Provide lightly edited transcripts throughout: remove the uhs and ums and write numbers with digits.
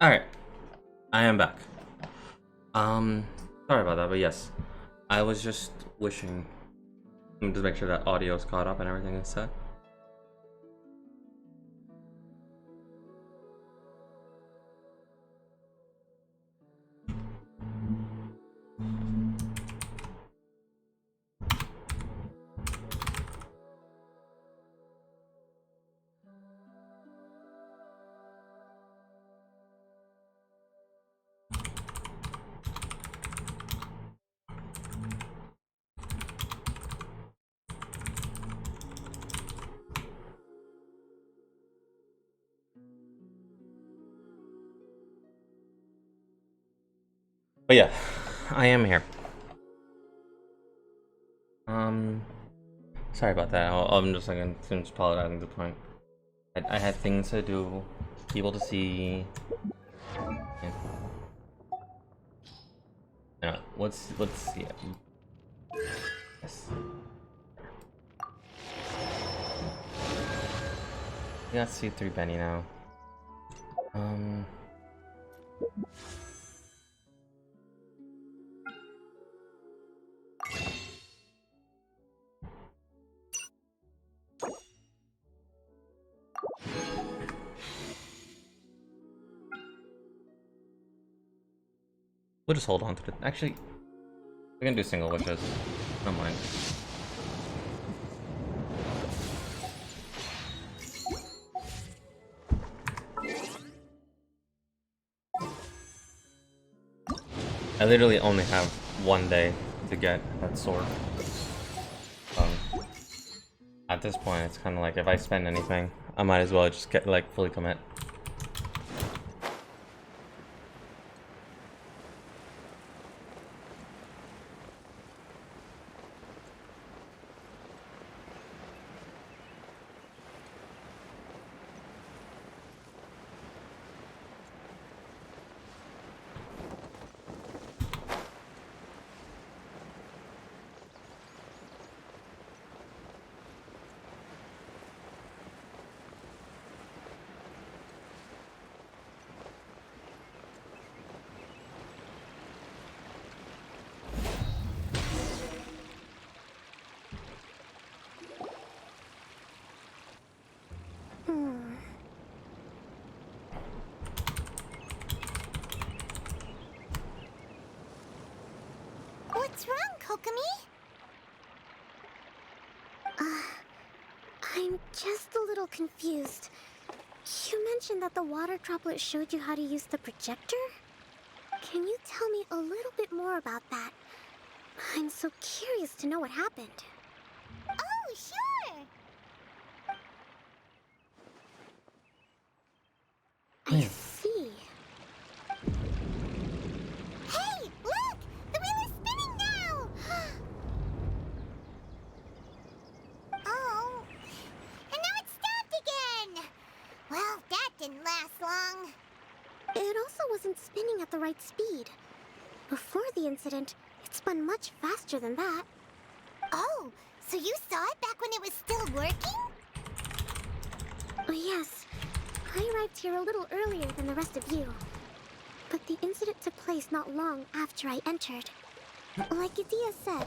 Alright, I am back. Um, Sorry about that, but yes. I was just wishing to make sure that audio's caught up and everything is set. But yeah, I am here. Um, Sorry about that. I'm just like, I'm just apologizing at the point. I had things to do, people to see. And, let's see it. Yes. We got C3 Benny now. Um, we'll just hold on to it. Actually, we're gonna do single wishes. Don't mind. I literally only have one day to get that sword. At this point, it's kind of like if I spend anything, I might as well just get like fully commit. What's wrong, Kokomi? I'm just a little confused. You mentioned that the water droplet showed you how to use the projector? Can you tell me a little bit more about that? I'm so curious to know what happened. Oh, sure! I Yeah. see. Hey, look! The wheel is spinning now! Oh, and now it's stopped again! Well, that didn't last long. It also wasn't spinning at the right speed. Before the incident, it spun much faster than that. Oh, so you saw it back when it was still working? Yes. I arrived here a little earlier than the rest of you. But the incident took place not long after I entered. Like Adia said,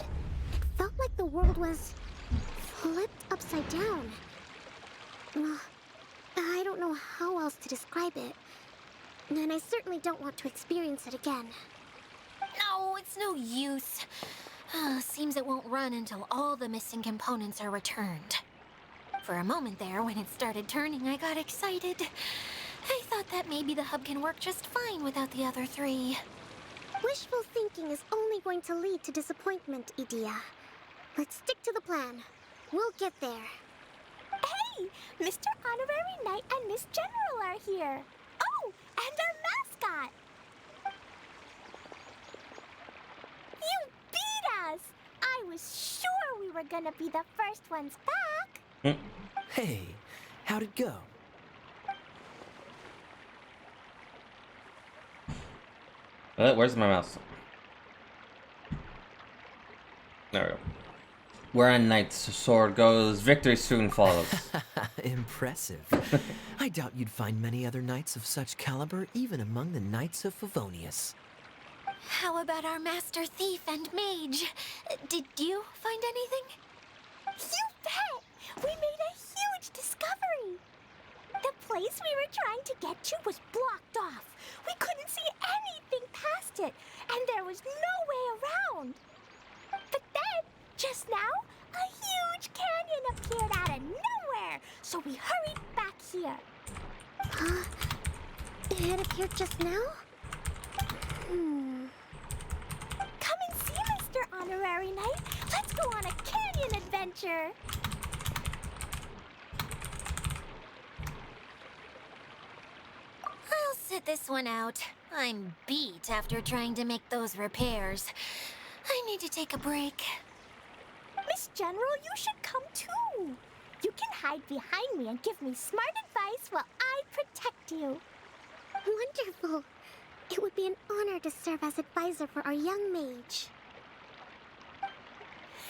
it felt like the world was flipped upside down. I don't know how else to describe it. And I certainly don't want to experience it again. No, it's no use. Seems it won't run until all the missing components are returned. For a moment there, when it started turning, I got excited. I thought that maybe the hub can work just fine without the other three. Wishful thinking is only going to lead to disappointment, Idia. Let's stick to the plan. We'll get there. Hey! Mr. Honorary Knight and Miss General are here. Oh, and our mascot! You beat us! I was sure we were gonna be the first ones back. Hey, how'd it go? Where's my mouse? There we go. Where a knight's sword goes, victory soon follows. Impressive. I doubt you'd find many other knights of such caliber even among the knights of Favonius. How about our master thief and mage? Did you find anything? You bet! We made a huge discovery! The place we were trying to get to was blocked off. We couldn't see anything past it, and there was no way around. But then, just now, a huge canyon appeared out of nowhere, so we hurried back here. It appeared just now? Come and see, Mr. Honorary Knight. Let's go on a canyon adventure. I'll sit this one out. I'm beat after trying to make those repairs. I need to take a break. Miss General, you should come too. You can hide behind me and give me smart advice while I protect you. Wonderful. It would be an honor to serve as advisor for our young mage.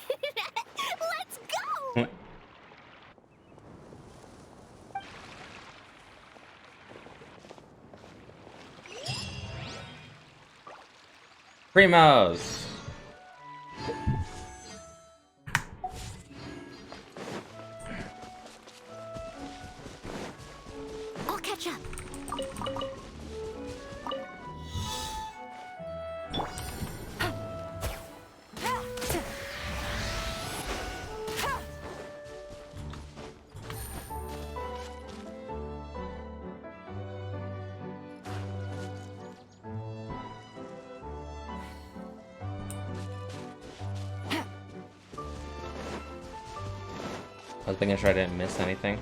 Let's go! Primos! I'll catch up. I was making sure I didn't miss anything.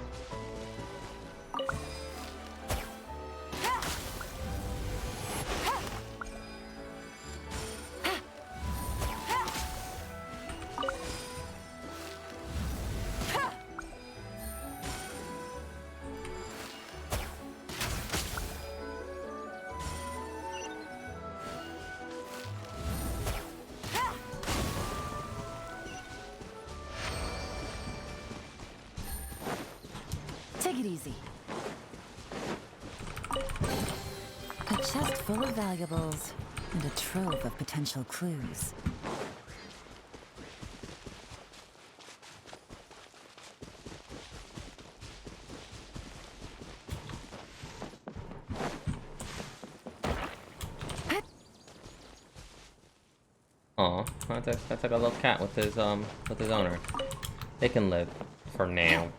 Take it easy. A chest full of valuables and a trove of potential clues. Aw, that's like a little cat with his owner. They can live for now.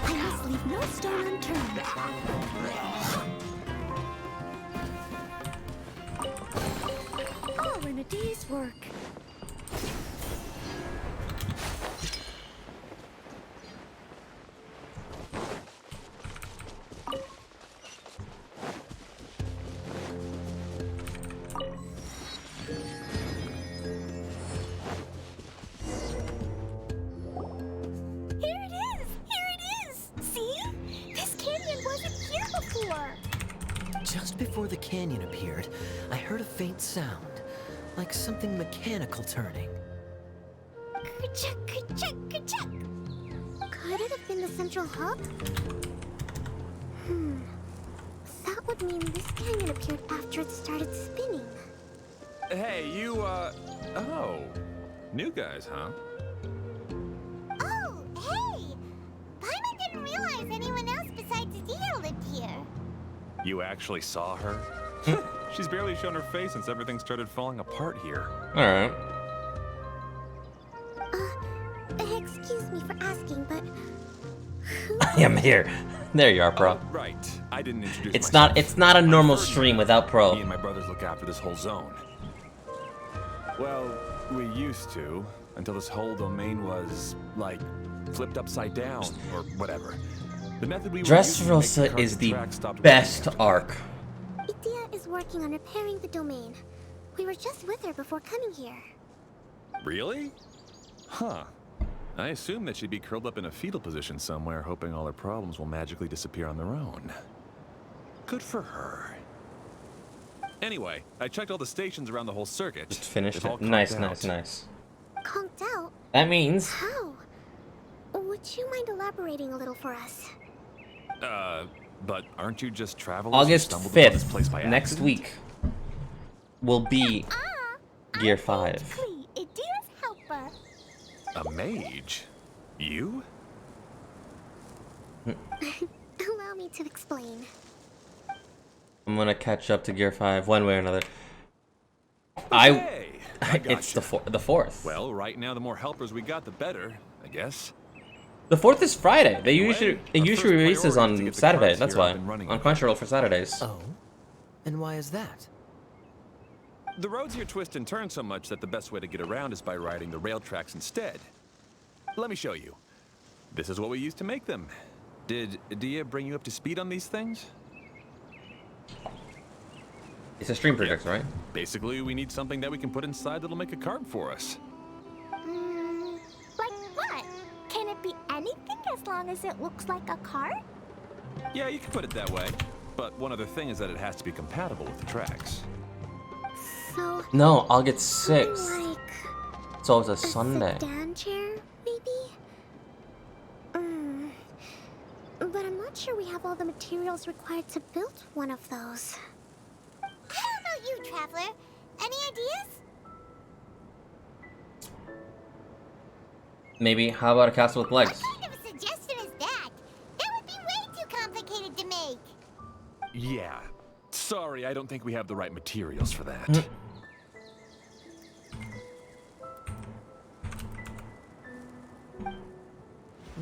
I must leave no stone unturned. All in a day's work. Here it is! See? This canyon wasn't here before. Just before the canyon appeared, I heard a faint sound, like something mechanical turning. Ka-chuck, ka-chuck, ka-chuck. Could it have been the central hub? That would mean this canyon appeared after it started spinning. Hey, you, oh. New guys, huh? Oh, hey! You actually saw her? She's barely shown her face since everything started falling apart here. Alright. Excuse me for asking, but I am here. There you are, Pro. Oh, right. I didn't introduce It's myself. not a normal I'm Ferdinand. stream without Me Pro. and my brothers look after this whole zone. Well, we used to, until this whole domain was, like, flipped upside down, or whatever. The method we were using to make Dressrosa the is the track stopped best working. arc. Idia is working on repairing the domain. We were just with her before coming here. Really? Huh. I assume that she'd be curled up in a fetal position somewhere, hoping all her problems will magically disappear on their own. Good for her. Anyway, I checked all the stations around the whole circuit. Just finished They've all it. Nice, conked nice, out. nice. Conked out? That means How? Would you mind elaborating a little for us? But aren't you just travelers August who stumbled upon this 5th, place by next accident? week, will be Gear 5. Klee, Idia's helper. A mage? You? Allow me to explain. I'm gonna catch up to Gear 5 one way or another. I Hey, I it's the gotcha. the 4th. Well, right now the more helpers we got, the better, I guess. The 4th is Friday. They Anyway, usually our first releases priority is to on get the Saturday. carts That's here why up and running on again. Crunchyroll for Saturdays. Oh? And why is that? The roads here twist and turn so much that the best way to get around is by riding the rail tracks instead. Let me show you. This is what we used to make them. Did Dia bring you up to speed on these things? It's a stream project, right? Basically, we need something that we can put inside that'll make a cart for us. Like what? Can it be anything as long as it looks like a cart? Yeah, you can put it that way. But one other thing is that it has to be compatible with the tracks. So, No, August 6th. like So it's a a Sunday. sedan chair, maybe? But I'm not sure we have all the materials required to build one of those. How about you, Traveler? Any ideas? Maybe. How about a castle with legs? What kind of a suggestion is that? That would be way too complicated to make. Yeah. Sorry, I don't think we have the right materials for that.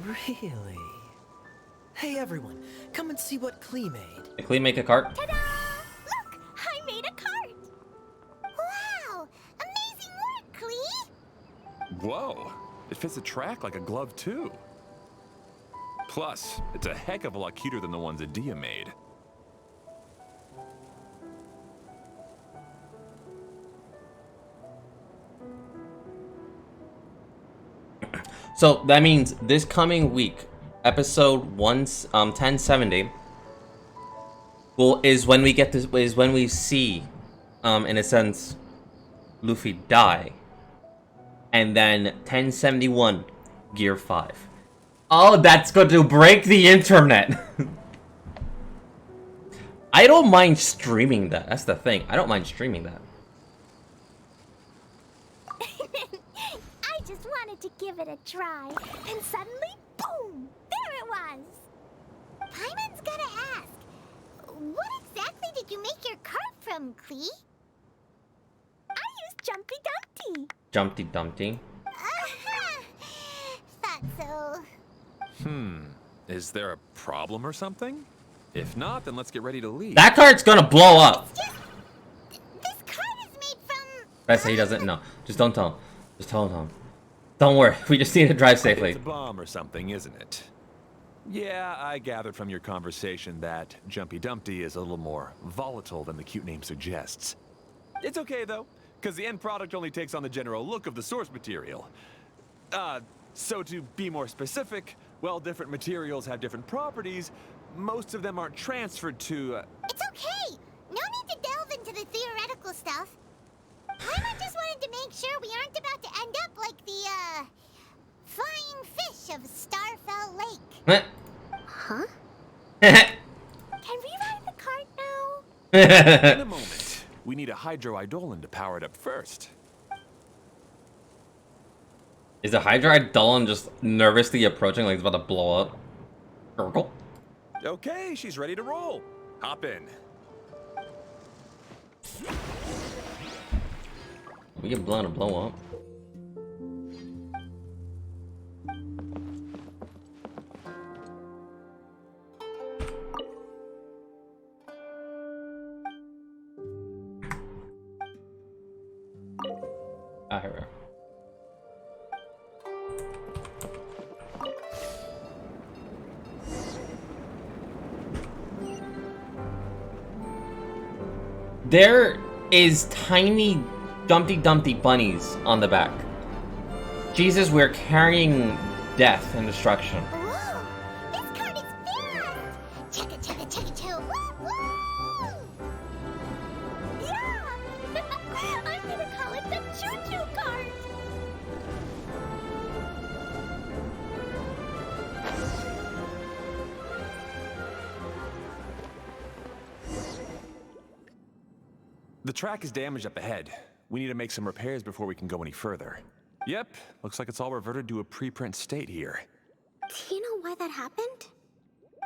Really? Hey everyone, come and see what Klee made. Can Klee make a cart? Ta-da! Look, I made a cart. Wow, amazing work, Klee. Whoa, it fits the track like a glove too. Plus, it's a heck of a lot cuter than the ones that Dia made. So that means this coming week, episode 1070 is when we get this is when we see in a sense Luffy die. And then 1071 Gear 5. Oh, that's going to break the internet. I don't mind streaming that. That's the thing. I don't mind streaming that. I just wanted to give it a try, and suddenly, boom! There it was! Paimon's gotta ask, what exactly did you make your cart from, Klee? I used Jumpy Dumpty. Jumpty Dumpty. Thought so. Is there a problem or something? If not, then let's get ready to leave. That cart's gonna blow up. This cart is made from... I say he doesn't know. Just don't tell him. Just tell him. Don't worry. We just need to drive safely. It's a bomb or something, isn't it? Yeah, I gathered from your conversation that Jumpy Dumpty is a little more volatile than the cute name suggests. It's okay, though, because the end product only takes on the general look of the source material. So to be more specific, while different materials have different properties, most of them aren't transferred to, It's okay. No need to delve into the theoretical stuff. Paimon just wanted to make sure we aren't about to end up like the, flying fish of Starfell Lake. Huh? Can we ride the cart now? In a moment. We need a hydroidolin to power it up first. Is the Hydra Dolan just nervously approaching like it's about to blow up? Urkel? Okay, she's ready to roll. Hop in. We get blown to blow up. Ah, here we are. There is tiny Dumpty bunnies on the back. Jesus, we're carrying death and destruction. Whoa! This card is fast! Chugga chugga chugga choo! Woo woo! Yeah! I'm gonna call it the choo-choo cart! The track is damaged up ahead. We need to make some repairs before we can go any further. Yep, looks like it's all reverted to a preprint state here. Do you know why that happened?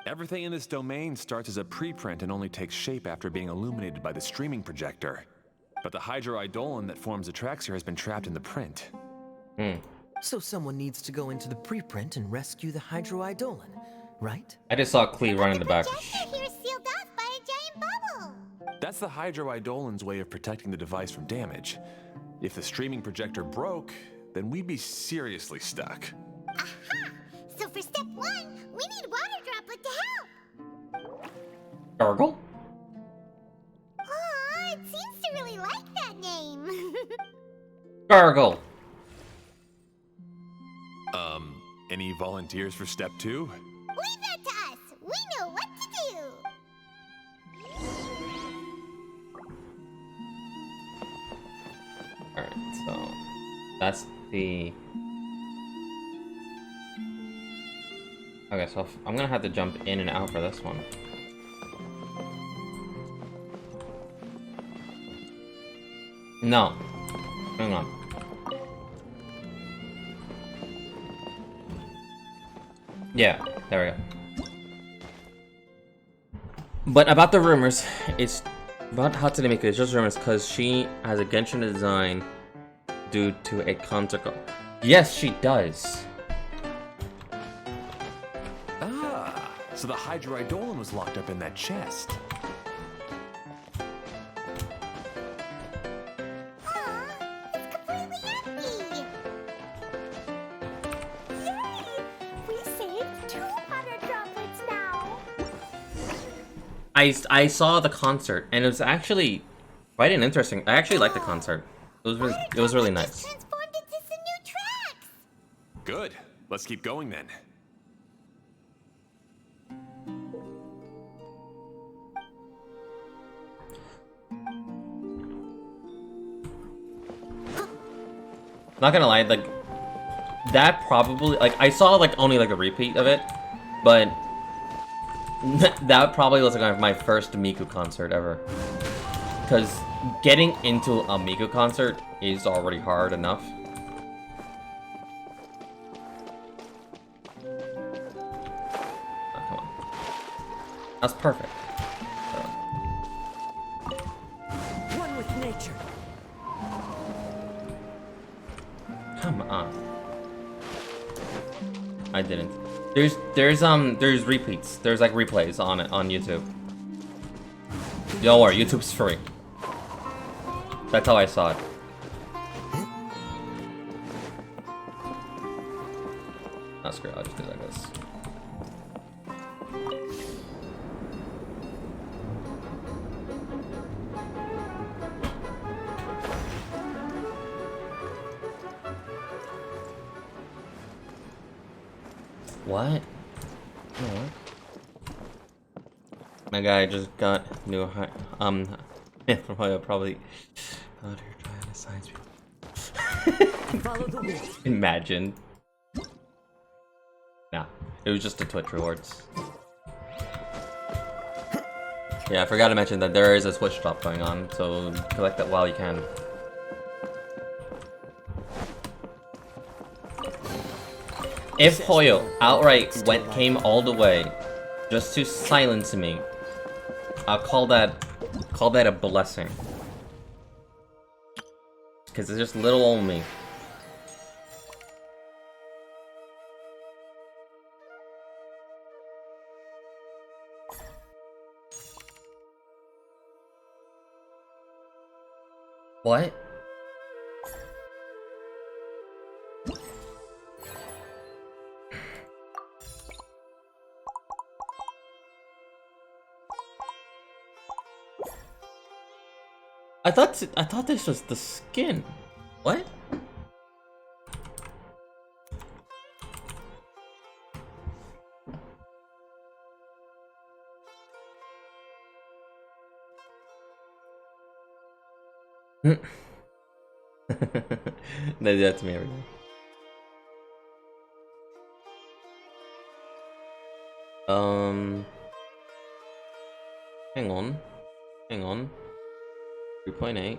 Everything in this domain starts as a preprint and only takes shape after being illuminated by the streaming projector. But the hydroidolin that forms the tracks here has been trapped in the print. So someone needs to go into the preprint and rescue the hydroidolin, right? I just saw Klee run in the back. The projector here is sealed off by a giant bubble! That's the hydroidolin's way of protecting the device from damage. If the streaming projector broke, then we'd be seriously stuck. Aha! So for step 1, we need water droplet to help! Gargle? Aw, it seems to really like that name! Gargle! Any volunteers for step 2? Leave that to us! We know what to do! Alright, so that's the... Okay, so I'm gonna have to jump in and out for this one. No. Hang on. Yeah, there we go. But about the rumors, it's about Hatsune Miku, it's just rumors because she has a Genshin design due to a concert. Yes, she does. Ah, so the hydroidolin was locked up in that chest. Aw, it's completely empty! Yay! We saved 2 water droplets now! I saw the concert and it was actually quite an interesting. I actually liked the concert. It was really nice. Transformed into some new tracks! Good. Let's keep going then. Not gonna lie, like that probably I saw only a repeat of it, but that probably was my first Miku concert ever. Because getting into a Miku concert is already hard enough. Oh, come on. That's perfect. One with nature. Come on. I didn't. There's repeats. There's replays on it on YouTube. Don't worry, YouTube's free. That's how I saw it. Oh, screw it, I'll just do it like this. What? Oh. My guy just got new probably science Follow the wheel. Imagine. Nah, it was just the Twitch rewards. Yeah, I forgot to mention that there is a Switch drop going on, so collect that while you can. If Hoyo outright came all the way just to silence me, I'll call that a blessing. Because it's just little old me. What? I thought this was the skin. What? They do that to me every day. Hang on. 3.8.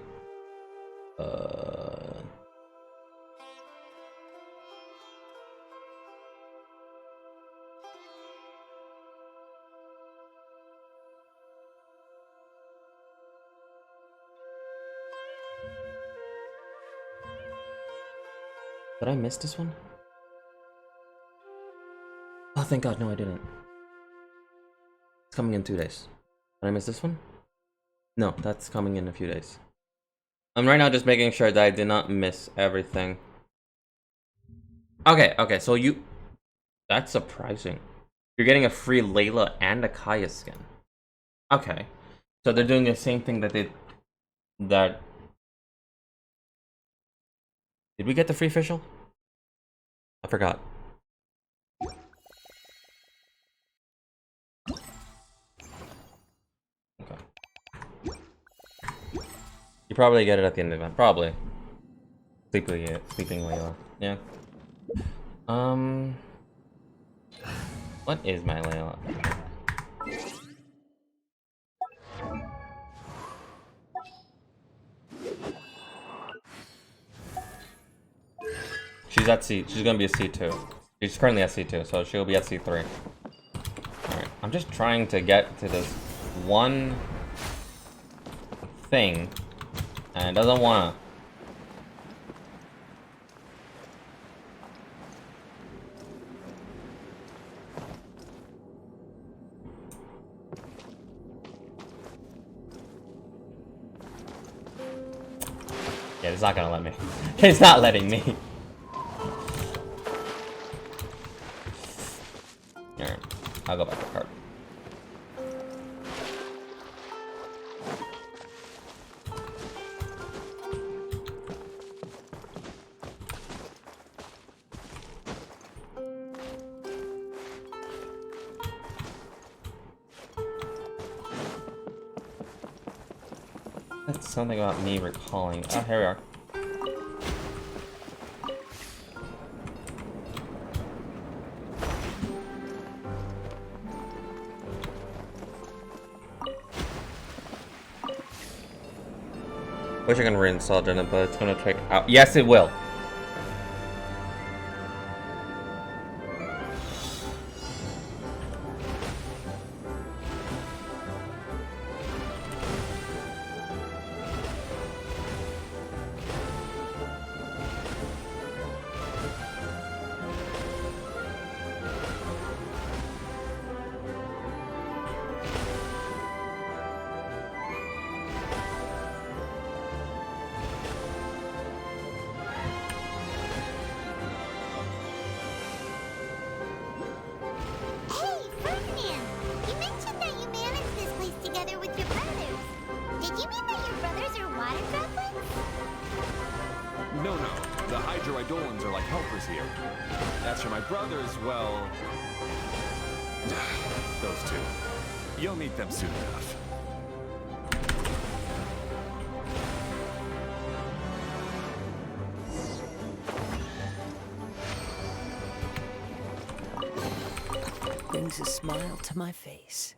Did I miss this one? Oh, thank God, no, I didn't. It's coming in 2 days. Did I miss this one? No, that's coming in a few days. I'm right now just making sure that I did not miss everything. Okay, so you... That's surprising. You're getting a free Layla and a Kaya skin. Okay. So they're doing the same thing that they... That... Did we get the free official? I forgot. Okay. You probably get it at the end of the event. Probably. Sleeping Layla. Yeah. What is my Layla? She's at C. She's gonna be a C2. She's currently at C2, so she'll be at C3. Alright, I'm just trying to get to this one thing, and it doesn't wanna. Yeah, it's not gonna let me. It's not letting me. Alright, I'll go back to the card. That's something about me recalling. Oh, here we are. Wish I can reinstall Jenna, but it's gonna take out. Yes, it will. Brings a smile to my face.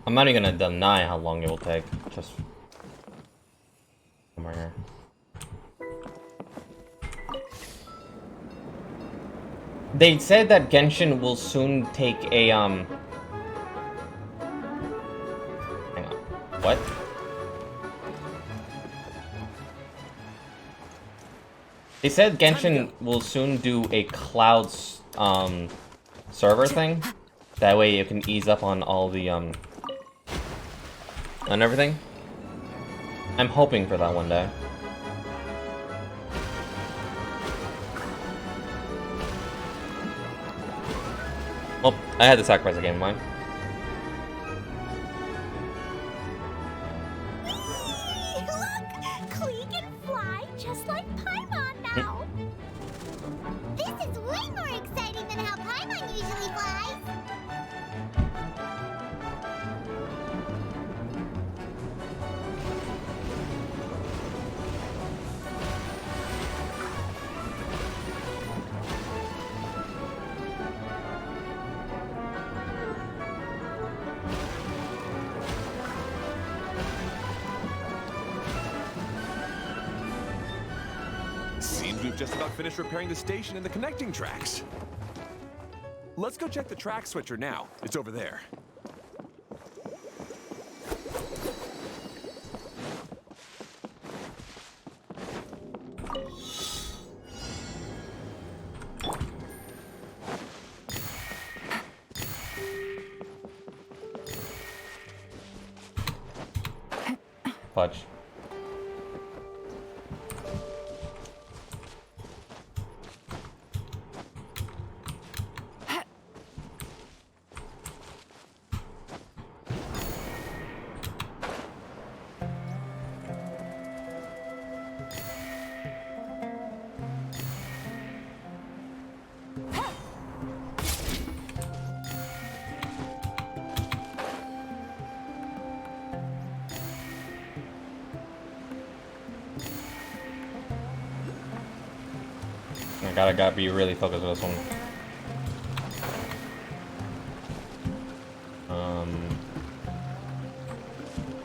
I'm not even gonna deny how long it will take. Just come right here. They said that Genshin will soon take a, Hang on. What? They said Genshin will soon do a cloud, server thing. That way you can ease up on all the, on everything. I'm hoping for that one day. Well, I had to sacrifice a game of mine. Whee! Look! Klee can fly just like Paimon now! This is way more exciting than how Paimon usually flies! Seems we've just about finished repairing the station and the connecting tracks. Let's go check the track switcher now. It's over there. Fudge. I gotta be really focused with this one.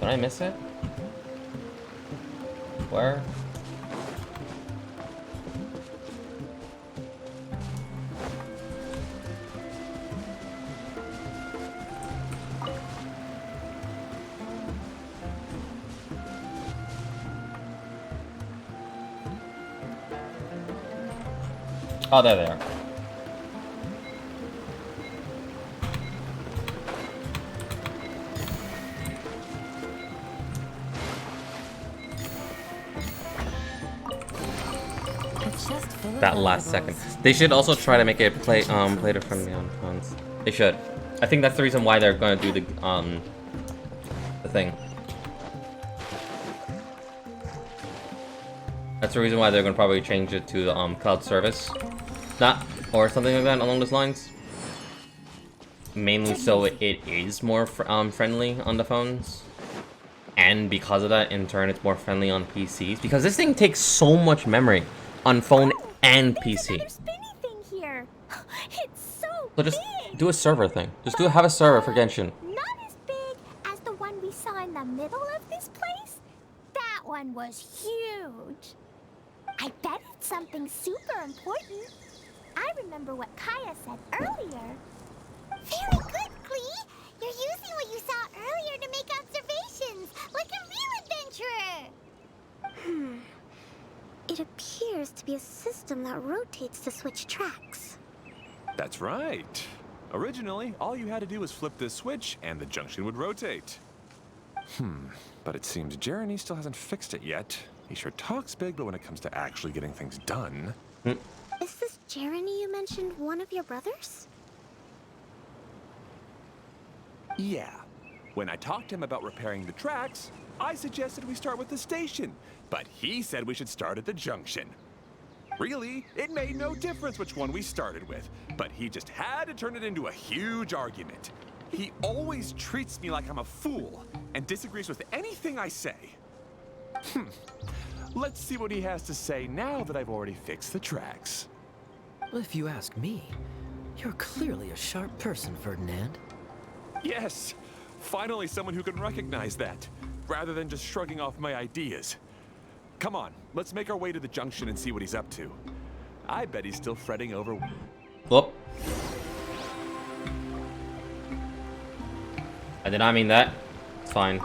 Did I miss it? Where? Oh, there they are. That last second. They should also try to make it player friendly on phones. They should. I think that's the reason why they're gonna do the thing. That's the reason why they're gonna probably change it to the cloud service. Or something like that along those lines. Mainly so it is more friendly on the phones. And because of that, in turn, it's more friendly on PCs. Because this thing takes so much memory on phone and PC. There's spinny thing here. It's so just big. do a server thing. Just have a server for Genshin. Not as big as the one we saw in the middle of this place. That one was huge. I bet it's something super important. I remember what Kaya said earlier. Very good, Klee. You're using what you saw earlier to make observations, like a real adventurer. It appears to be a system that rotates to switch tracks. That's right. Originally, all you had to do was flip this switch and the junction would rotate. But it seems Jeremy still hasn't fixed it yet. He sure talks big, but when it comes to actually getting things done... Is this Jeremy you mentioned one of your brothers? Yeah. When I talked to him about repairing the tracks, I suggested we start with the station, but he said we should start at the junction. Really, it made no difference which one we started with, but he just had to turn it into a huge argument. He always treats me like I'm a fool and disagrees with anything I say. Let's see what he has to say now that I've already fixed the tracks. Well, if you ask me, you're clearly a sharp person, Ferdinand. Yes, finally someone who can recognize that, rather than just shrugging off my ideas. Come on, let's make our way to the junction and see what he's up to. I bet he's still fretting over... Whoop. I did not mean that. It's fine.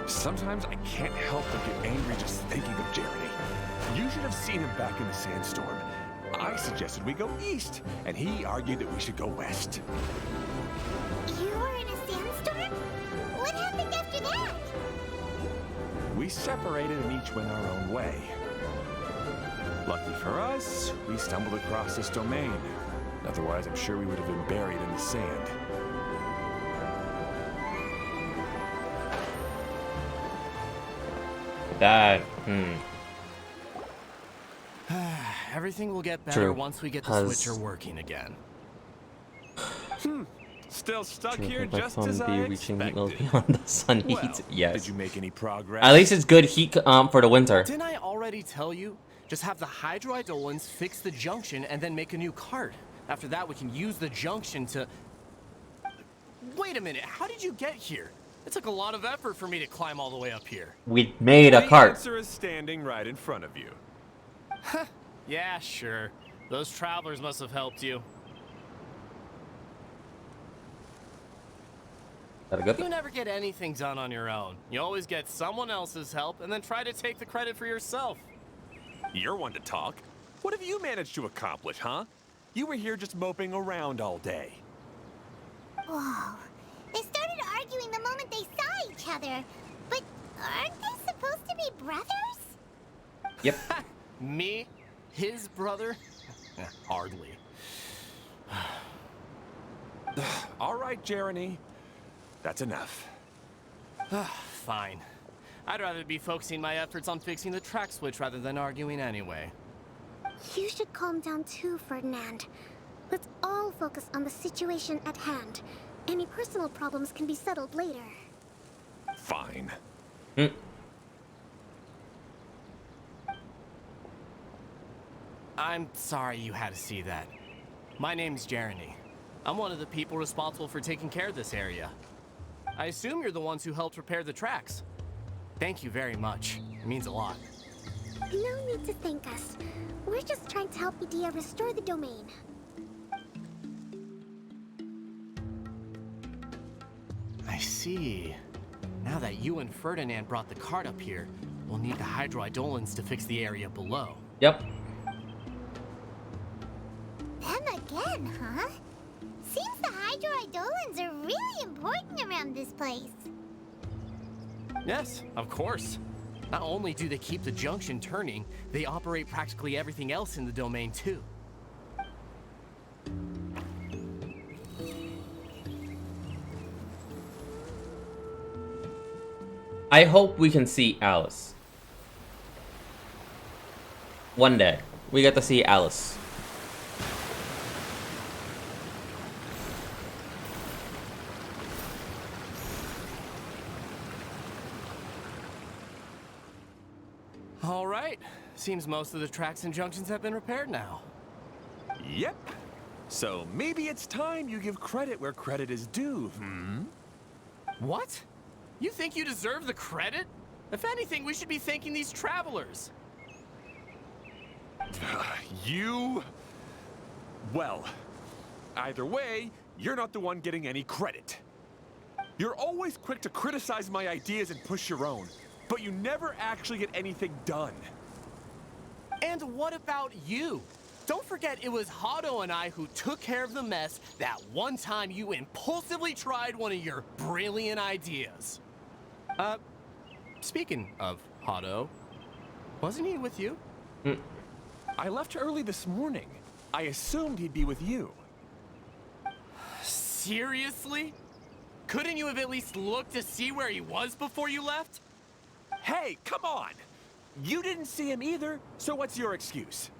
Sometimes I can't help but get angry just thinking of Jeremy. You should have seen him back in the sandstorm. I suggested we go east, and he argued that we should go west. You were in a sandstorm? What happened after that? We separated and each went our own way. Lucky for us, we stumbled across this domain. Otherwise, I'm sure we would have been buried in the sand. That, Everything will get better True. once we get the Has- switcher working again. Still stuck Should here my just phone as be I reaching levels expected. beyond the sun heat? Well, Yes. did you make any progress? At least it's good heat for the winter. Didn't I already tell you? Just have the hydroidolins fix the junction and then make a new cart. After that, we can use the junction to... Wait a minute, how did you get here? It took a lot of effort for me to climb all the way up here. We made a The cart. answer is standing right in front of you. Yeah, sure. Those travelers must have helped you. That a good You thing? never get anything done on your own. You always get someone else's help and then try to take the credit for yourself. You're one to talk. What have you managed to accomplish, huh? You were here just moping around all day. Whoa. They started arguing the moment they saw each other. But aren't they supposed to be brothers? Yep. Me? His brother? Hardly. All right, Jeremy. That's enough. Fine. I'd rather be focusing my efforts on fixing the track switch rather than arguing anyway. You should calm down too, Ferdinand. Let's all focus on the situation at hand. Any personal problems can be settled later. Fine. I'm sorry you had to see that. My name's Jeremy. I'm one of the people responsible for taking care of this area. I assume you're the ones who helped repair the tracks. Thank you very much. It means a lot. No need to thank us. We're just trying to help Edea restore the domain. I see. Now that you and Ferdinand brought the cart up here, we'll need the hydroidolins to fix the area below. Yep. Them again, huh? Seems the hydroidolins are really important around this place. Yes, of course. Not only do they keep the junction turning, they operate practically everything else in the domain too. I hope we can see Alice. One day, we get to see Alice. All right. Seems most of the tracks and junctions have been repaired now. Yep. So maybe it's time you give credit where credit is due, What? You think you deserve the credit? If anything, we should be thanking these travelers. You... Well, either way, you're not the one getting any credit. You're always quick to criticize my ideas and push your own, but you never actually get anything done. And what about you? Don't forget it was Hado and I who took care of the mess that one time you impulsively tried one of your brilliant ideas. Speaking of Hado, wasn't he with you? I left early this morning. I assumed he'd be with you. Seriously? Couldn't you have at least looked to see where he was before you left? Hey, come on! You didn't see him either, so what's your excuse?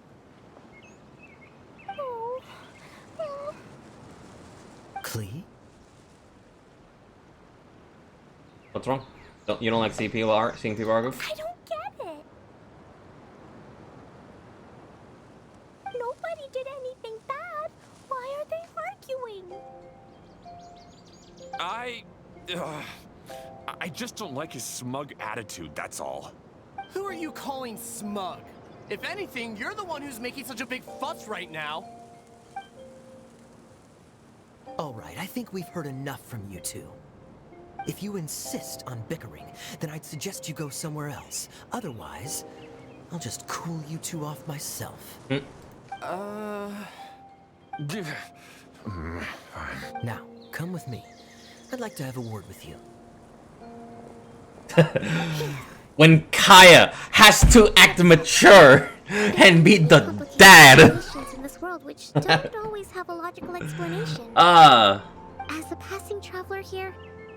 Klee? What's wrong? You don't like seeing people argue? I don't get it. Nobody did anything bad. Why are they arguing? I I just don't like his smug attitude, that's all. Who are you calling smug? If anything, you're the one who's making such a big fuss right now. All right, I think we've heard enough from you two. If you insist on bickering, then I'd suggest you go somewhere else. Otherwise, I'll just cool you two off myself. Now, come with me. I'd like to have a word with you. When Kaya has to act mature and be the dad. Situations in this world which don't always have a logical explanation. As a passing traveler here,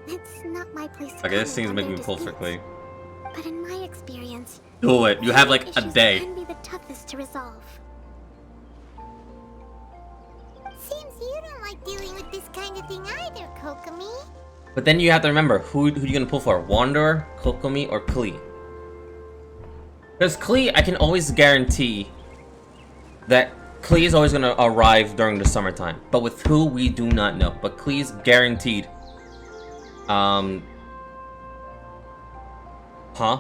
it's not my place to Okay, this comment thing's on making me their pull disputes. quickly. But in my experience, Do it. You have like a issues day. can be the toughest to resolve. Seems you don't like dealing with this kind of thing either, Kokomi. But then you have to remember, who you gonna pull for? Wanderer, Kokomi, or Klee? Because Klee, I can always guarantee that Klee is always gonna arrive during the summertime. But with who, we do not know. But Klee's guaranteed. Huh?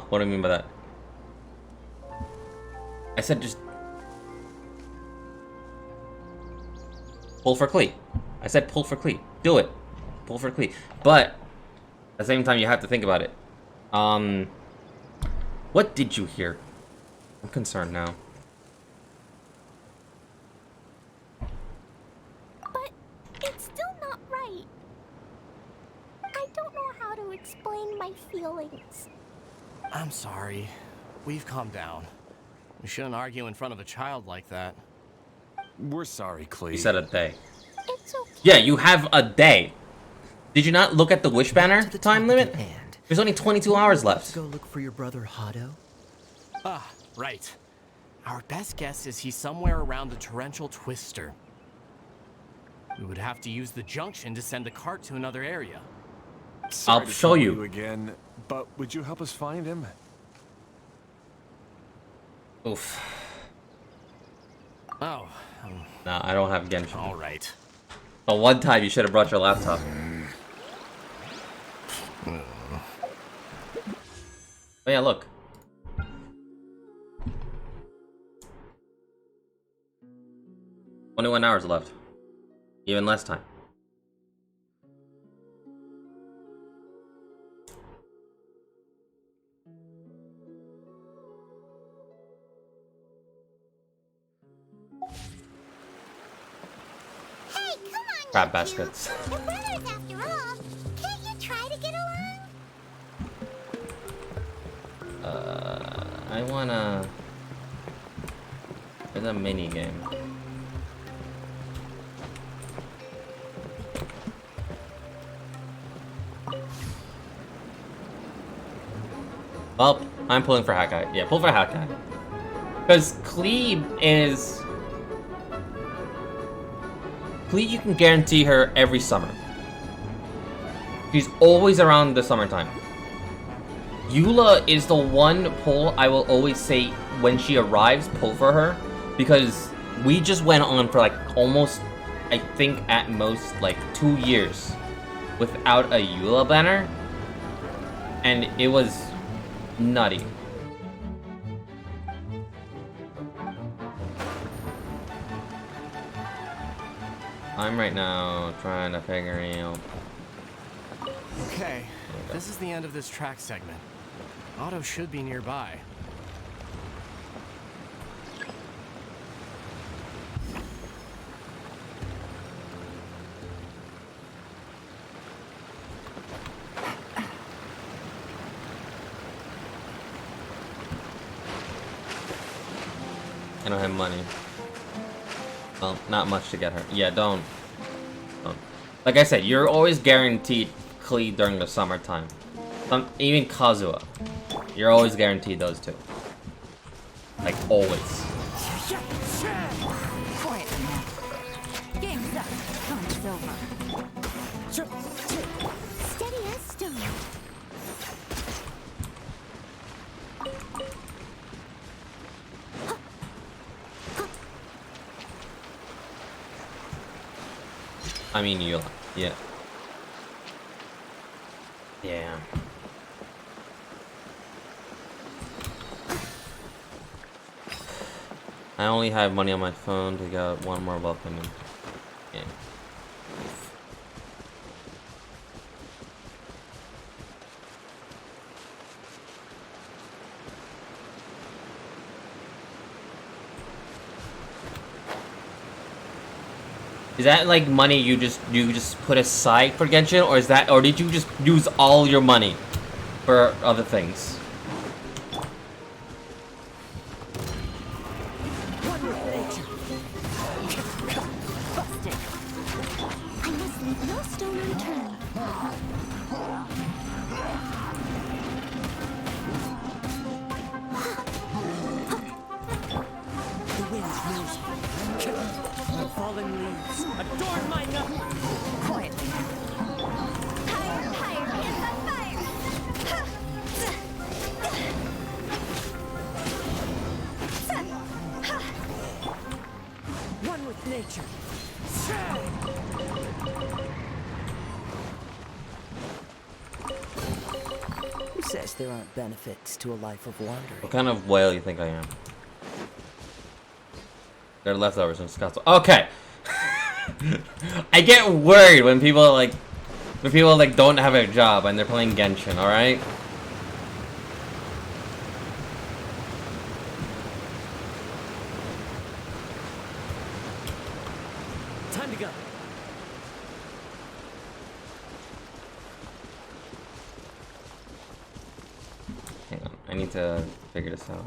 What do I mean by that? I said just pull for Klee. I said pull for Klee. Do it. Pull for Klee. But at the same time, you have to think about it. What did you hear? I'm concerned now. But it's still not right. I don't know how to explain my feelings. I'm sorry. We've calmed down. We shouldn't argue in front of a child like that. We're sorry, Klee. You said a day. It's okay. Yeah, you have a day. Did you not look at the wish banner To the time topic limit? at hand. There's only 22 hours Let's left. go look for your brother Hado. Ah, right. Our best guess is he's somewhere around the torrential twister. We would have to use the junction to send the cart to another area. Sorry I'll to show trouble you. again, but would you help us find him? Oof. Oh, Nah, I don't have Genshin. all right. The one time you should have brought your laptop. Oh yeah, look. "21 hours left. Even less time." Hey, come on, Crab you baskets. two. You're brothers after all. Can't you try to get along? I wanna... There's a mini game. Well, I'm pulling for Hakai. Yeah, pull for Hakai. Because Klee is... Klee, you can guarantee her every summer. She's always around the summertime. Eula is the one pull I will always say when she arrives, pull for her. Because we just went on for like almost, I think at most, like 2 years without a Eula banner. And it was nutty. I'm right now trying to figure out. Okay, this is the end of this track segment. Otto should be nearby. I don't have money. Well, not much to get her. Yeah, don't. Like I said, you're always guaranteed Klee during the summertime. Even Kazuha. You're always guaranteed those two. Like, always. Quiet now. Game's up. Hunt's over. Steady as stone. I mean, Eula. Yeah. Yeah. I only have money on my phone to get one more welcome in game. Is that like money you just put aside for Genshin, or is that, or did you just use all your money for other things? I must leave no stone unturned. The wind's losing. Fallen leaves. Adorn my nut. Quietly. One with nature. Who says there aren't benefits to a life of wandering? What kind of whale you think I am? They're leftovers and Scots. Okay. I get worried when people don't have a job and they're playing Genshin, alright? Time to go. Hang on, I need to figure this out.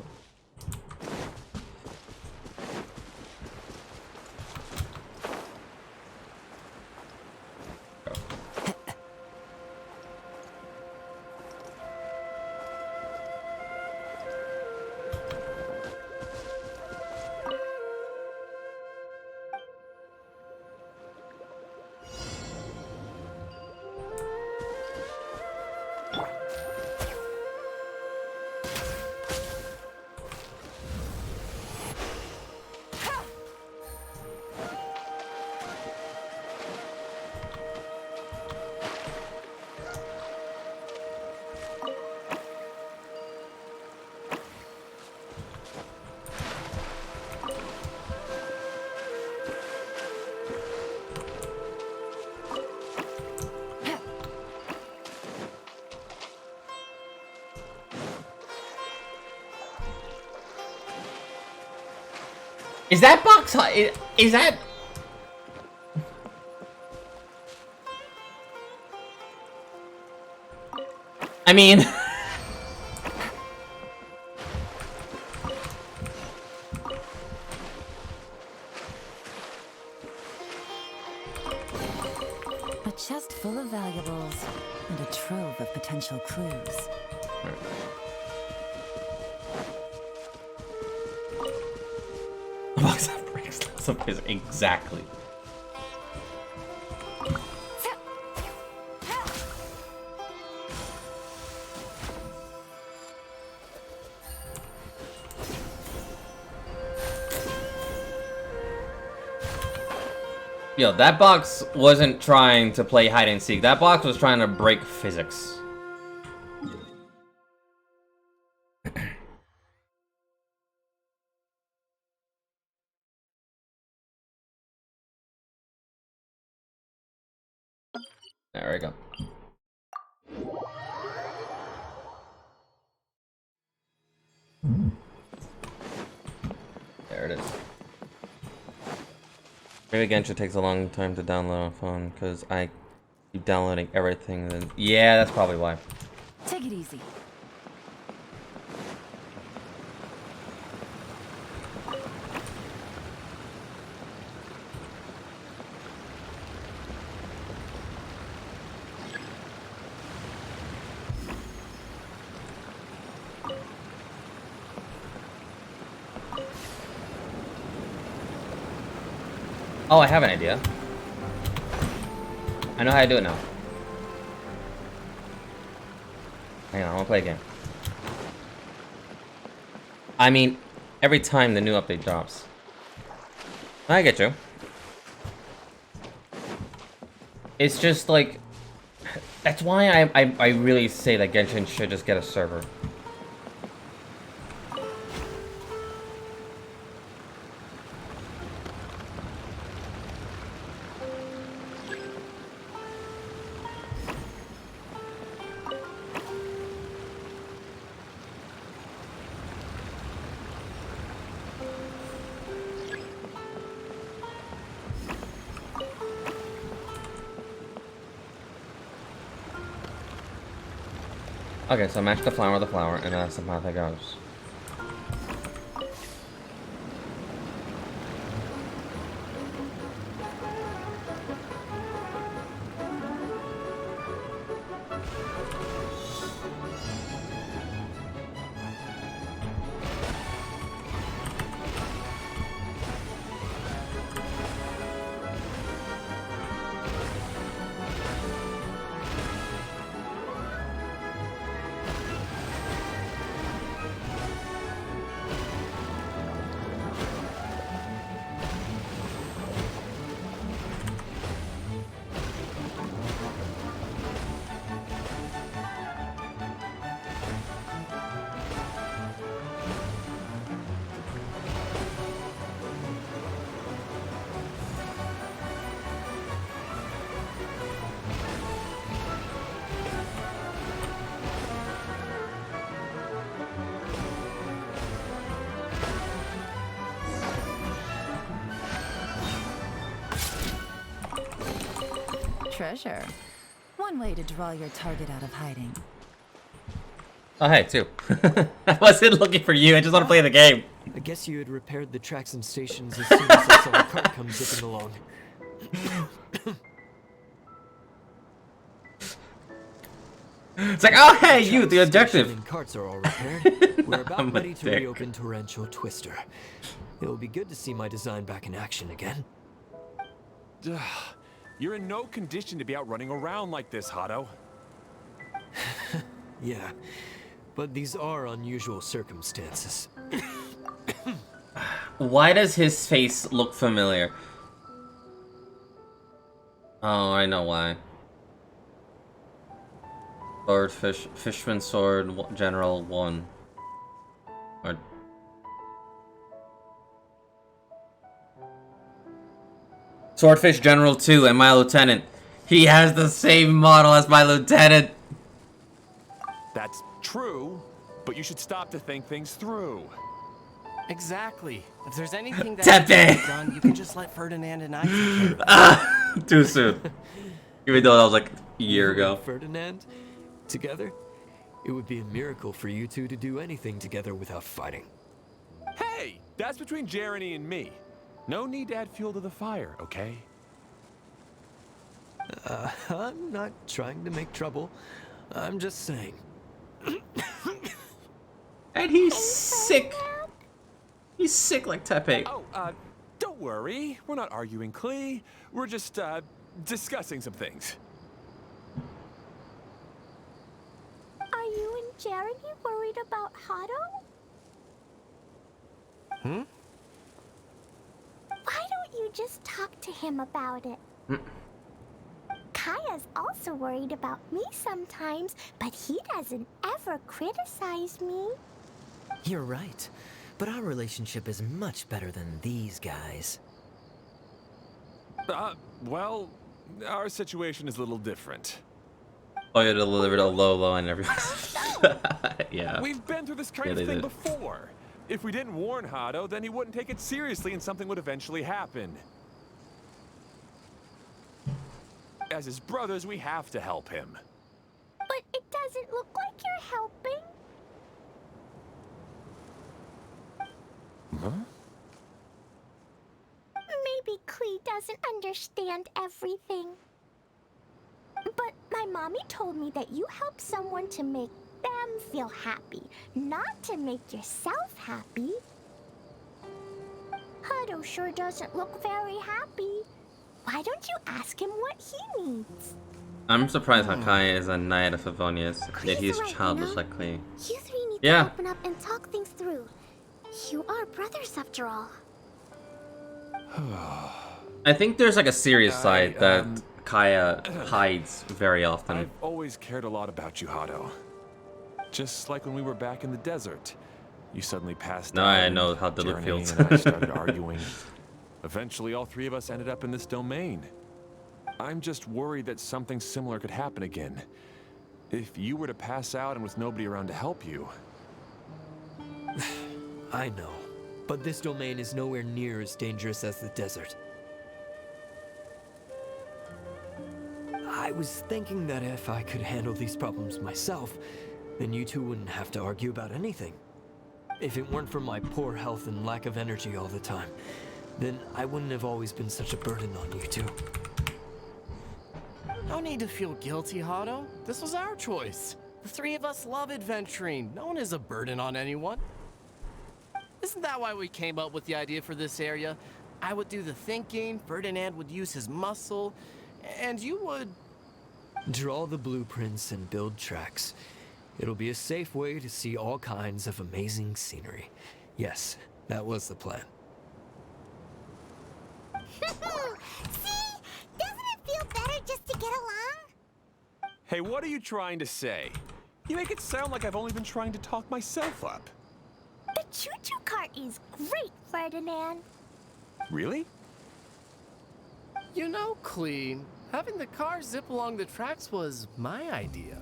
Is that box? Is that? I mean, A chest full of valuables and a trove of potential clues. a box of bricks. Exactly. Yo, that box wasn't trying to play hide and seek. That box was trying to break physics. There we go. There it is. Maybe Genshin takes a long time to download on phone because I keep downloading everything. And yeah, that's probably why. Take it easy. Oh, I have an idea. I know how to do it now. Hang on, I want to play a game. I mean, every time the new update drops. I get you. It's just like... That's why I really say that Genshin should just get a server. Okay, so match the flower with the flower, and that's the path it goes. Treasure. One way to draw your target out of hiding. Oh, hey, too. I wasn't looking for you, I just want to play the game. I guess you had repaired the tracks and stations as soon as I saw the cart come zipping along. It's like, oh, hey, you, the objective. And carts are all repaired. We're I'm about a ready to dick. reopen Torrential Twister. It'll be good to see my design back in action again. You're in no condition to be out running around like this, Hado. Yeah, but these are unusual circumstances. Why does his face look familiar? Oh, I know why. Fishman Sword, General 1. Or... Swordfish General 2 and my lieutenant. He has the same model as my lieutenant. That's true, but you should stop to think things through. Exactly. If there's anything that Tepe. needs to be done, you can just let Ferdinand and I take care of it. Too soon. Even though that was like a year You ago. and Ferdinand? Together? It would be a miracle for you two to do anything together without fighting. Hey, that's between Jeremy and me. No need to add fuel to the fire, okay? I'm not trying to make trouble. I'm just saying. And he's sick. He's sick like Tepe. Oh, don't worry. We're not arguing, Klee. We're just, discussing some things. Are you and Jeremy worried about Hado? Hmm? Why don't you just talk to him about it? Kaya's also worried about me sometimes, but he doesn't ever criticize me. You're right. But our relationship is much better than these guys. Well, our situation is a little different. Oh, you delivered a low and everything. Yeah. We've been through this kind Yeah, of they thing did. before. If we didn't warn Hado, then he wouldn't take it seriously and something would eventually happen. As his brothers, we have to help him. But it doesn't look like you're helping. Huh? Maybe Klee doesn't understand everything. But my mommy told me that you help someone to make them feel happy, not to make yourself happy. Hado sure doesn't look very happy. Why don't you ask him what he needs? I'm surprised Hakai is a knight of Favonius, yet he's right, childish you know? like Klee. You three need Yeah. to open up and talk things through. You are brothers after all. I think there's like a serious side that Kaya hides very often. I've always cared a lot about you, Hado. Just like when we were back in the desert. You suddenly passed Now out. I know and how Duluth Jeremy feels. and I started arguing. Eventually, all three of us ended up in this domain. I'm just worried that something similar could happen again. If you were to pass out and with nobody around to help you. I know, but this domain is nowhere near as dangerous as the desert. I was thinking that if I could handle these problems myself, then you two wouldn't have to argue about anything. If it weren't for my poor health and lack of energy all the time, then I wouldn't have always been such a burden on you two. No need to feel guilty, Hado. This was our choice. The three of us love adventuring. No one is a burden on anyone. Isn't that why we came up with the idea for this area? I would do the thinking, Ferdinand would use his muscle, and you would... Draw the blueprints and build tracks. It'll be a safe way to see all kinds of amazing scenery. Yes, that was the plan. See? Doesn't it feel better just to get along? Hey, what are you trying to say? You make it sound like I've only been trying to talk myself up. The choo-choo cart is great, Ferdinand. Really? You know, Klee, having the car zip along the tracks was my idea.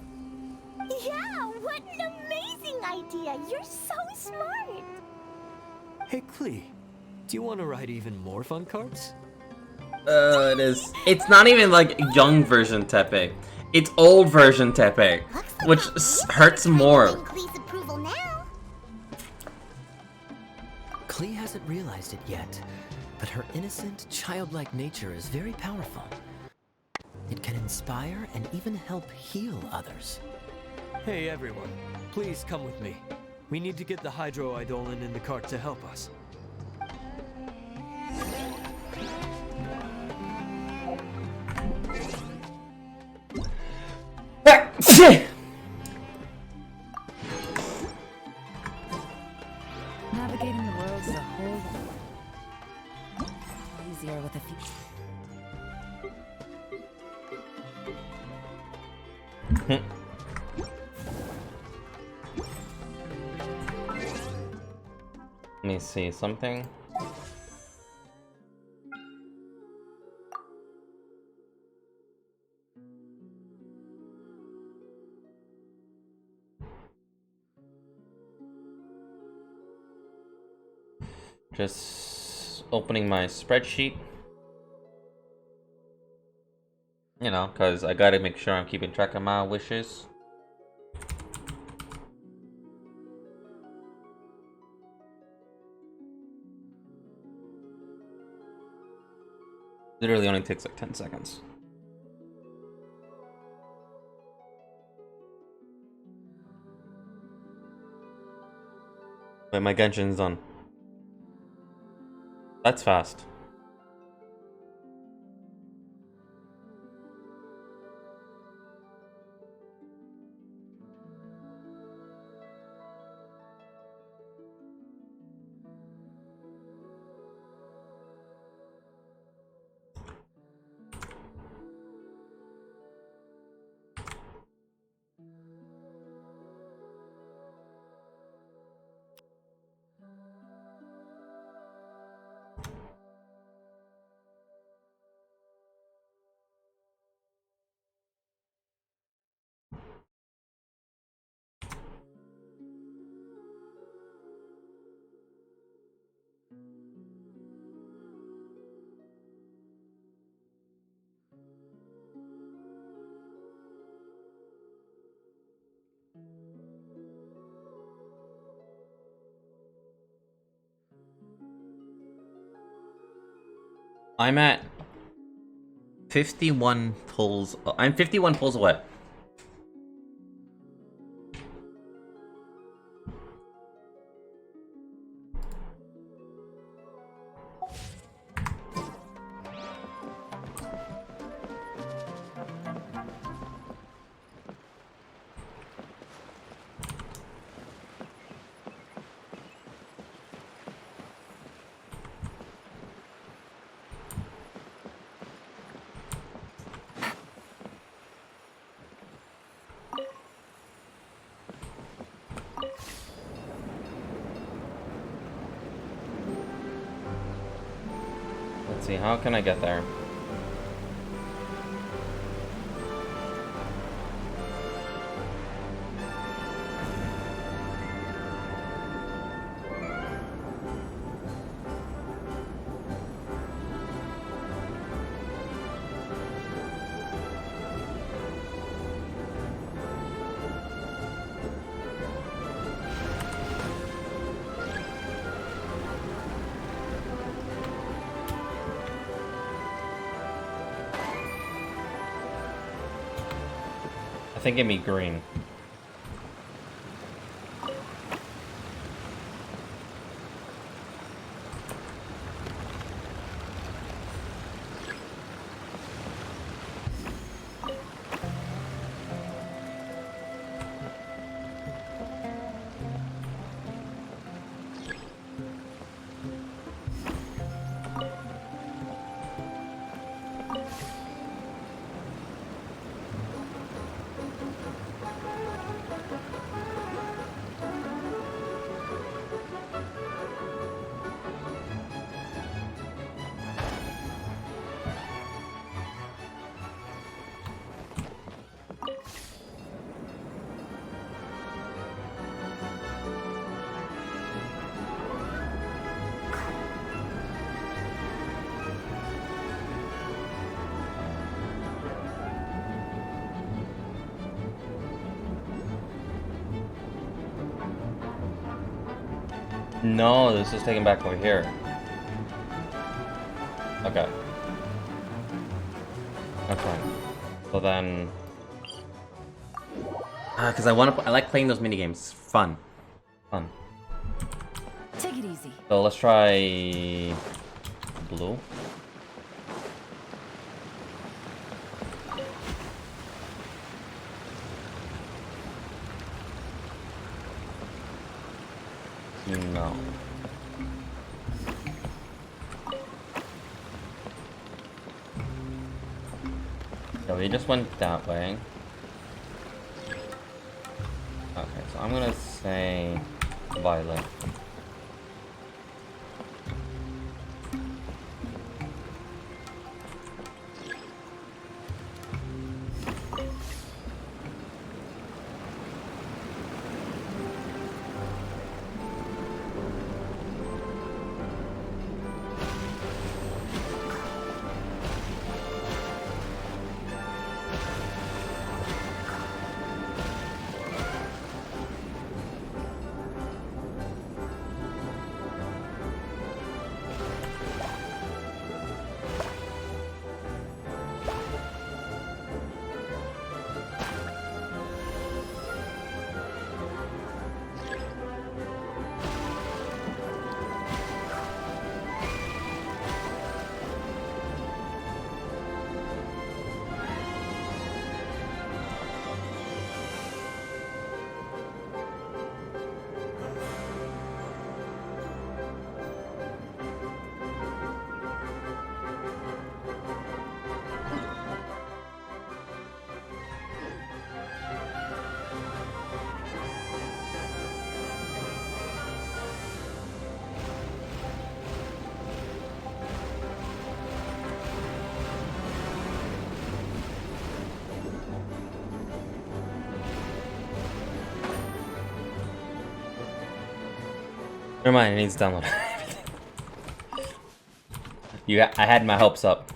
Yeah, what an amazing idea. You're so smart. Hey, Klee, do you want to ride even more fun carts? It is. It's not even like young version Tepe. It's old version Tepe, which hurts more. Please approval now. Klee hasn't realized it yet, but her innocent, childlike nature is very powerful. It can inspire and even help heal others. Hey, everyone, please come with me. We need to get the Hydro Eidolon in the cart to help us. Navigating the world is a whole lot easier with a few. Let me see something. Just opening my spreadsheet. You know, because I gotta make sure I'm keeping track of my wishes. Literally only takes like 10 seconds. Wait, my Genshin's done. That's fast. I'm at 51 pulls. I'm 51 pulls away. Let's see, how can I get there? I think give me green. No, this is taken back over here. Okay. That's fine. So then... because I like playing those minigames. Fun. Fun. Take it easy. So let's try... blue. No. So we just went that way. Okay, so I'm gonna say violet. Never mind, it needs to download. I had my hopes up.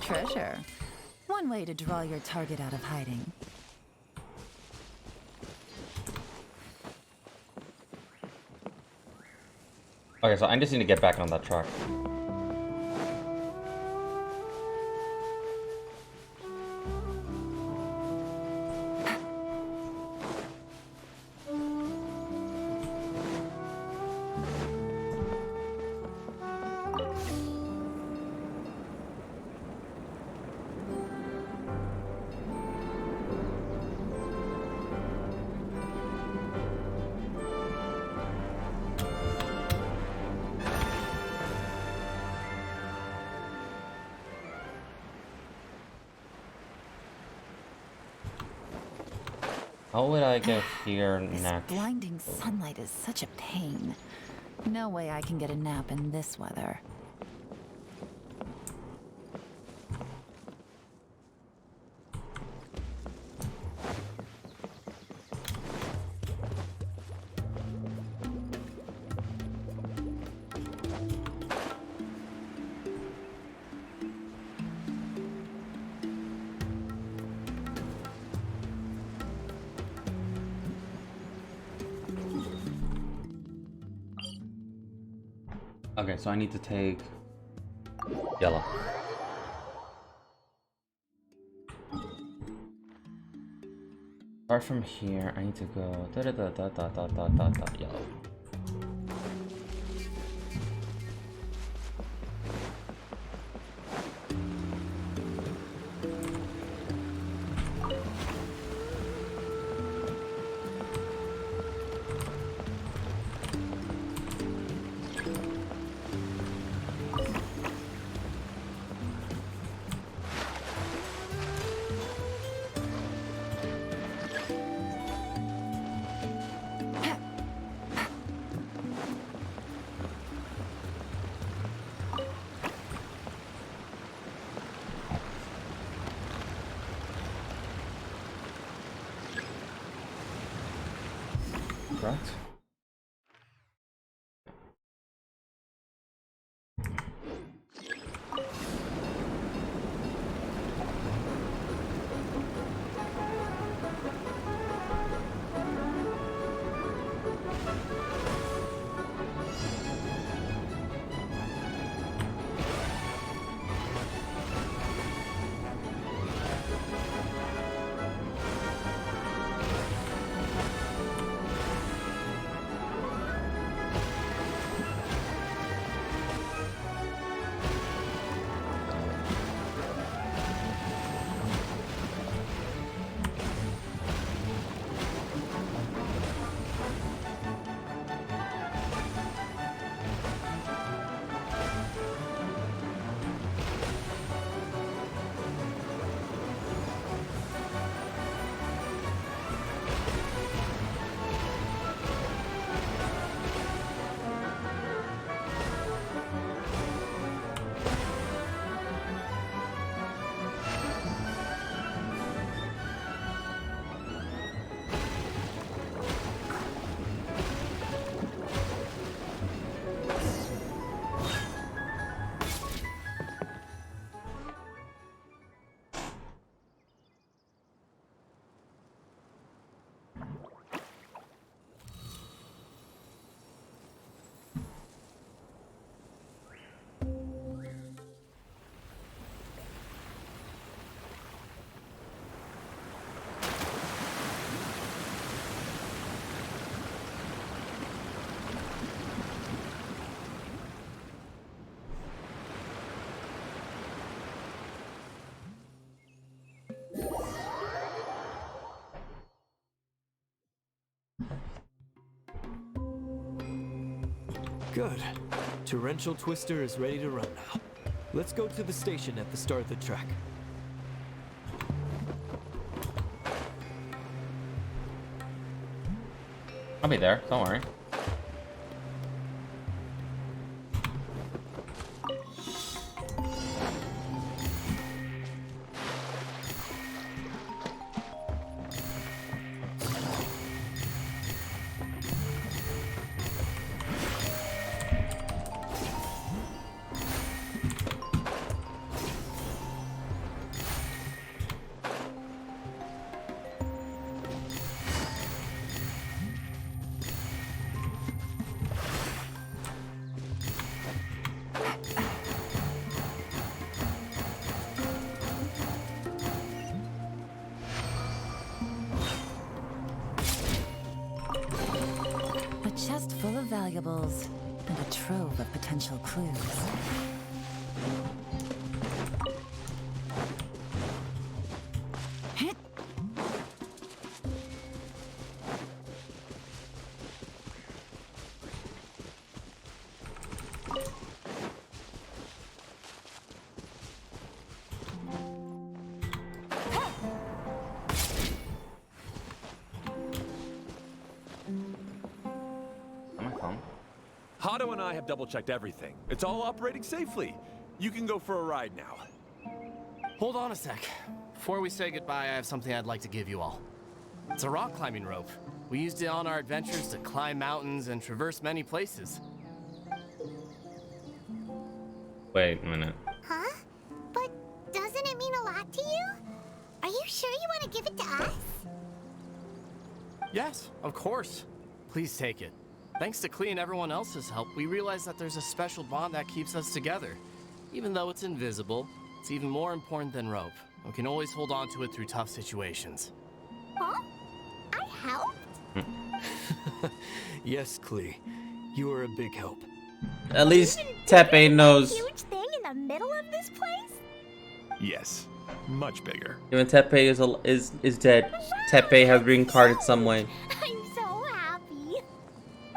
Treasure. One way to draw your target out of hiding. Okay, so I just need to get back on that track. How would I get here This next? blinding sunlight is such a pain. No way I can get a nap in this weather. Okay, so I need to take yellow. Apart from here, I need to go yellow. Correct? Good. Torrential Twister is ready to run now. Let's go to the station at the start of the track. I'll be there, don't worry. A chest full of valuables and a trove of potential clues. Otto and I have double-checked everything. It's all operating safely. You can go for a ride now. Hold on a sec. Before we say goodbye, I have something I'd like to give you all. It's a rock climbing rope. We used it on our adventures to climb mountains and traverse many places. Wait a minute. Huh? But doesn't it mean a lot to you? Are you sure you want to give it to us? Yes, of course. Please take it. Thanks to Klee and everyone else's help, we realized that there's a special bond that keeps us together. Even though it's invisible, it's even more important than rope. We can always hold on to it through tough situations. Huh? I helped? Yes, Klee. You are a big help. At least Tepe knows. Huge thing in the middle of this place? Yes, much bigger. Even Tepe is dead. Tepe has reincarnated some way. I'm so happy.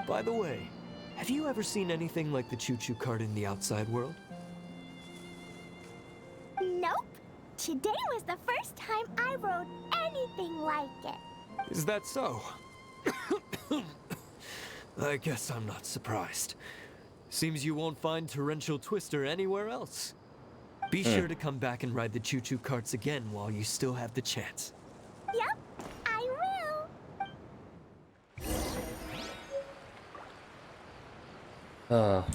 By the way, have you ever seen anything like the choo-choo cart in the outside world? Nope. Today was the first time I rode anything like it. Is that so? I guess I'm not surprised. Seems you won't find Torrential Twister anywhere else. Be sure to come back and ride the choo-choo carts again while you still have the chance. Yep, I will.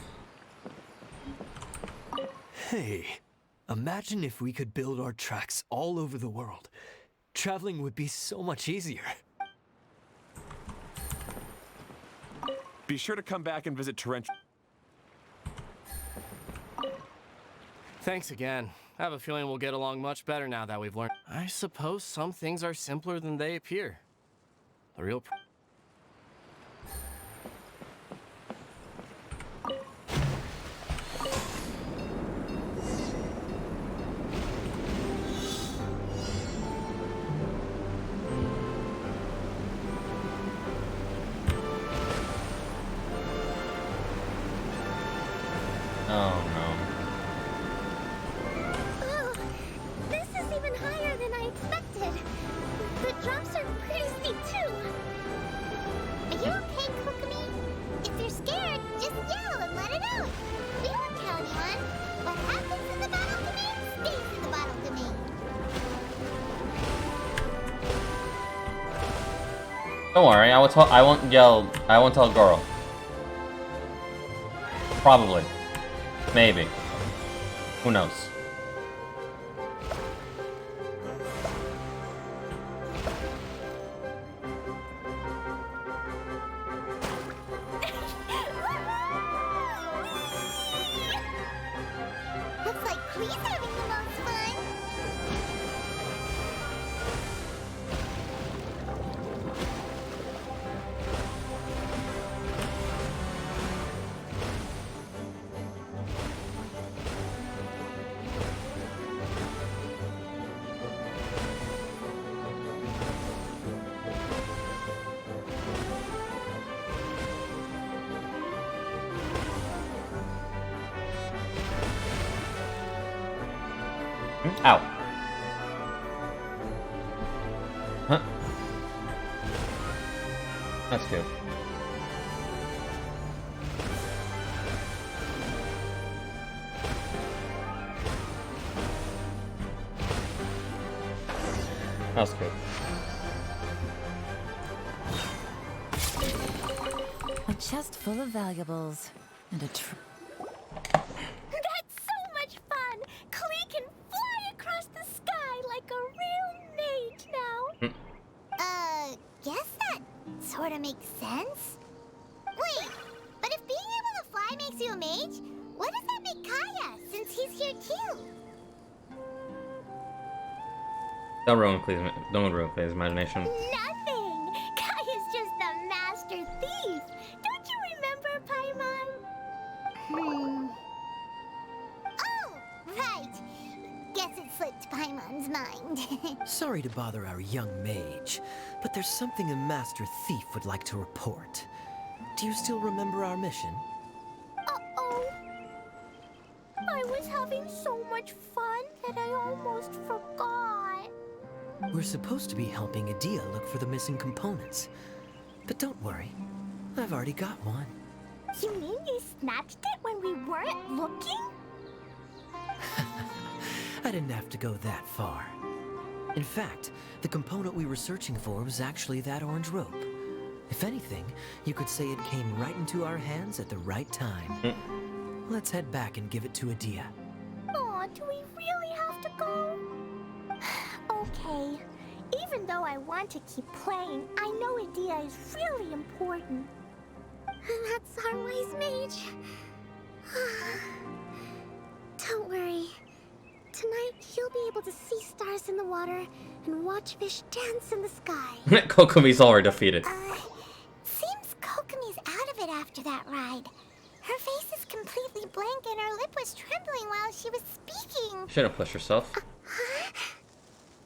Hey, imagine if we could build our tracks all over the world. Traveling would be so much easier. Be sure to come back and visit Torrential. Thanks again. I have a feeling we'll get along much better now that we've learned. I suppose some things are simpler than they appear. The real Oh no. Oh, this is even higher than I expected. The drops are pretty steep too. Are you okay, Kokomi? If you're scared, just yell and let it out. We won't tell anyone. What happens in the battle domain stays in the battle domain. Don't worry, I won't yell. I won't tell Goro. Probably. Maybe. Who knows? Looks like Klee's having the most fun. Ow. Huh? That's good. That's good. A chest full of valuables and a That's so much fun! Klee can fly across the sky like a real mage now. Guess that sort of makes sense. Wait, but if being able to fly makes you a mage, what does that make Kaya, since he's here too? Don't ruin Klee's imagination. Nothing! Kaya's just a master thief! Don't you remember, Paimon? Oh, right! Guess it slipped Paimon's mind. Sorry to bother our young mage, but there's something a master thief would like to report. Do you still remember our mission? Uh-oh. I was having so much fun that I almost forgot. We're supposed to be helping Adia look for the missing components. But don't worry, I've already got one. You mean you snatched it when we weren't looking? I didn't have to go that far. In fact, the component we were searching for was actually that orange rope. If anything, you could say it came right into our hands at the right time. Let's head back and give it to Adia. Aw, do we really have to go? Okay. Even though I want to keep playing, I know Adia is really important. That's our wise mage. Don't worry. Tonight, he'll be able to see stars in the water and watch fish dance in the sky. Kokomi's already defeated. Seems Kokomi's out of it after that ride. Her face is completely blank and her lip was trembling while she was speaking. Shouldn't push herself.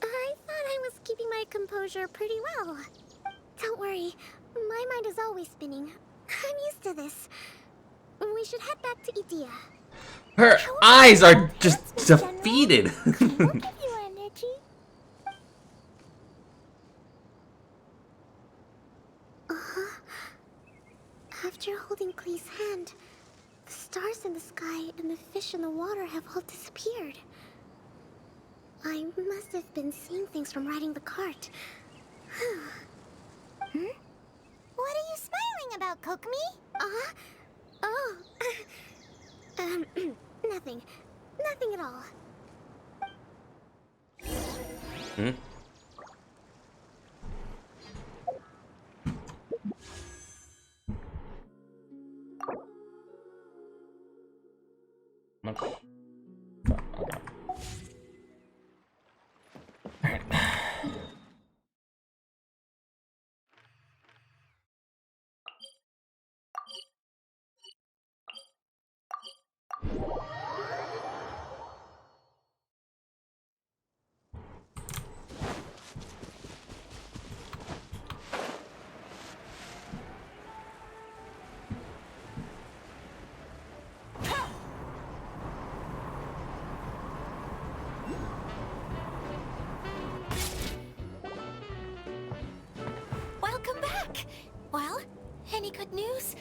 I thought I was keeping my composure pretty well. Don't worry, my mind is always spinning. I'm used to this. We should head back to Idia. Her eyes are just defeated. We'll give you energy. After holding Klee's hand, the stars in the sky and the fish in the water have all disappeared. I must have been seeing things from riding the cart. What are you smiling about, Kokomi? Nothing. Nothing at all. Okay. Welcome back! Well, any good news?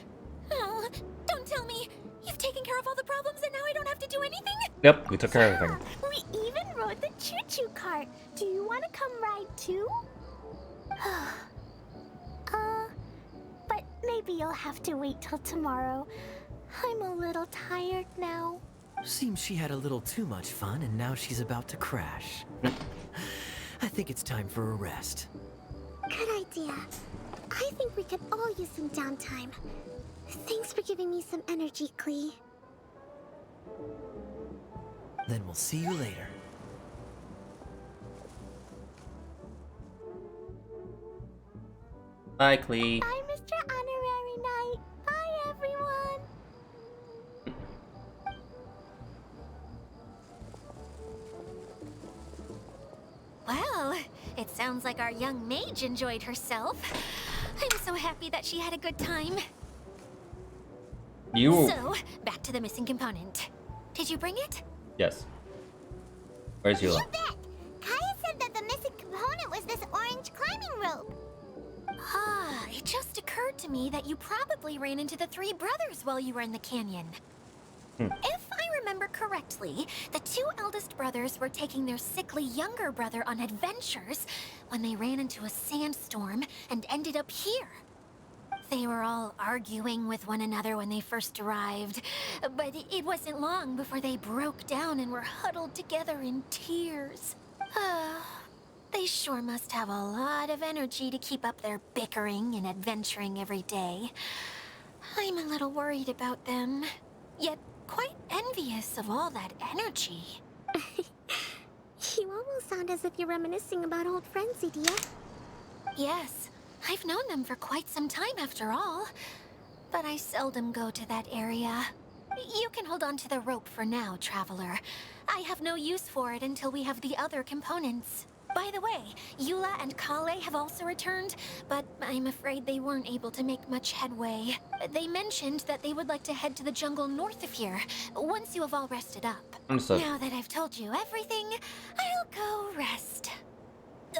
Oh, don't tell me! You've taken care of all the problems and now I don't have to do anything? Yep, we took care of everything. We even rode the choo-choo cart. Do you want to come ride too? But maybe you'll have to wait till tomorrow. I'm a little tired now. Seems she had a little too much fun and now she's about to crash. I think it's time for a rest. Good idea. I think we could all use some downtime. Thanks for giving me some energy, Klee. Then we'll see you later. Bye, Klee. Bye, Mr. Honorary Knight. Bye, everyone. Well, it sounds like our young mage enjoyed herself. I'm so happy that she had a good time. So, back to the missing component. Did you bring it? Yes. Where's Eula? You bet. Kaya said that the missing component was this orange climbing rope. Ah, it just occurred to me that you probably ran into the three brothers while you were in the canyon. If I remember correctly, the two eldest brothers were taking their sickly younger brother on adventures when they ran into a sandstorm and ended up here. They were all arguing with one another when they first arrived, but it wasn't long before they broke down and were huddled together in tears. They sure must have a lot of energy to keep up their bickering and adventuring every day. I'm a little worried about them, yet quite envious of all that energy. You almost sound as if you're reminiscing about old friends, Idia. Yes, I've known them for quite some time after all, but I seldom go to that area. You can hold on to the rope for now, Traveler. I have no use for it until we have the other components. By the way, Eula and Kale have also returned, but I'm afraid they weren't able to make much headway. They mentioned that they would like to head to the jungle north of here, once you have all rested up. Understood. Now that I've told you everything, I'll go rest.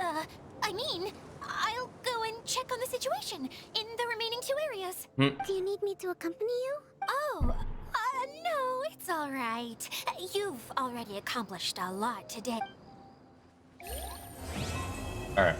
I'll go and check on the situation in the remaining 2 areas. Do you need me to accompany you? Oh, no, it's all right. You've already accomplished a lot today. All right.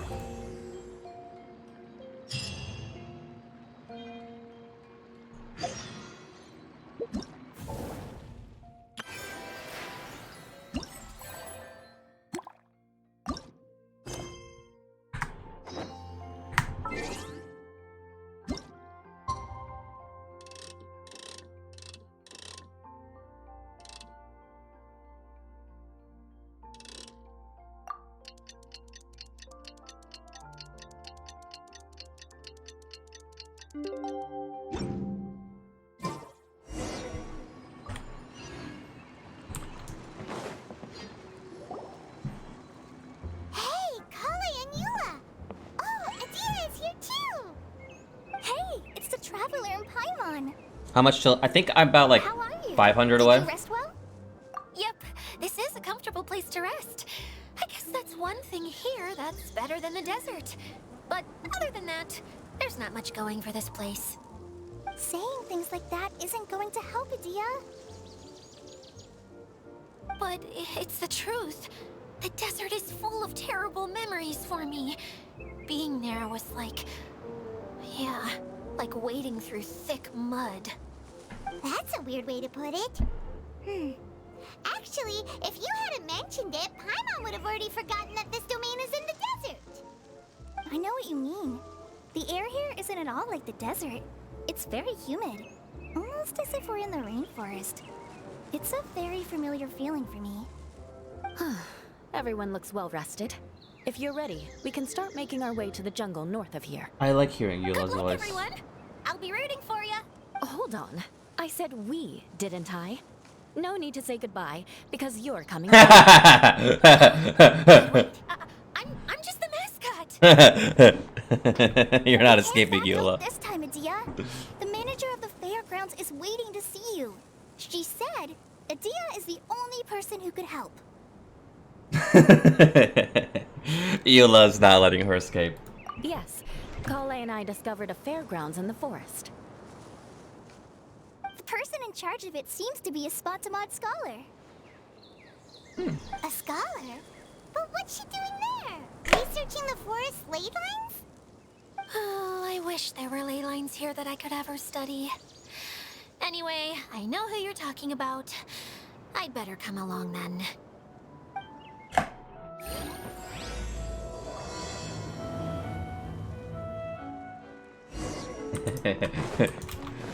Hey, Kali and Eula! Oh, Adia is here too! Hey, it's the Traveler and Paimon. How much till? I think I'm about like How are you? 500 Did away. you rest well? Yep, this is a comfortable place to rest. I guess that's one thing here that's better than the desert. But other than that, there's not much going for this place. Saying things like that isn't going to help, Adia. But it's the truth. The desert is full of terrible memories for me. Being there was like... yeah, like wading through thick mud. That's a weird way to put it. Actually, if you hadn't mentioned it, Paimon would have already forgotten that this domain is in the desert. I know what you mean. The air here isn't at all like the desert. It's very humid, almost as if we're in the rainforest. It's a very familiar feeling for me. Everyone looks well rested. If you're ready, we can start making our way to the jungle north of here. I like hearing Good Eula's luck, voice. everyone. I'll be rooting for you. Hold on. I said we, didn't I? No need to say goodbye, because you're coming. I'm just the mascot. You're not Can't escaping back out Eula. this time, Adia. The manager of the fairgrounds is waiting to see you. She said Adia is the only person who could help. Eula's not letting her escape. Yes, Kale and I discovered a fairgrounds in the forest. The person in charge of it seems to be a Spotamod scholar. A scholar? But what's she doing there? Researching the forest ley lines? Oh, I wish there were ley lines here that I could ever study. Anyway, I know who you're talking about. I'd better come along then.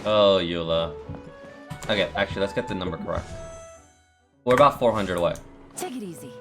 Oh, Eula. Okay, actually, let's get the number correct. We're about 400 away. Take it easy.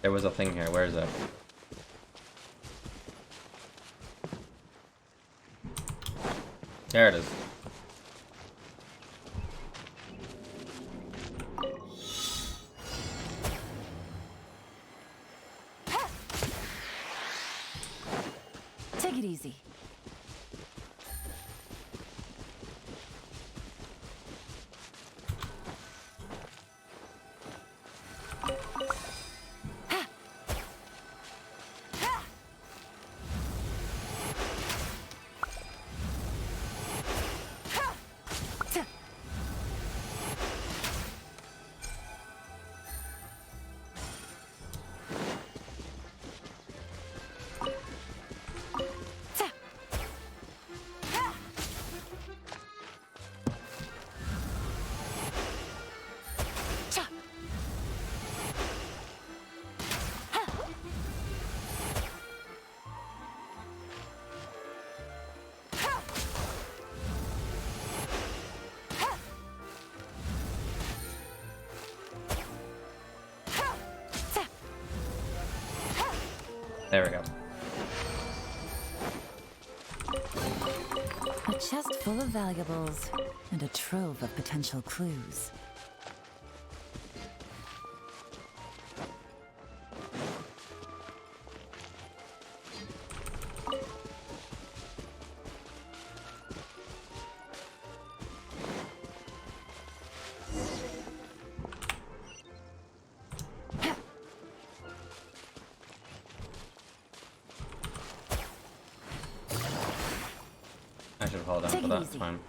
There was a thing here. Where is it? There it is. Take it easy. There we go. A chest full of valuables and a trove of potential clues. I should have held on Take for it that easy. time.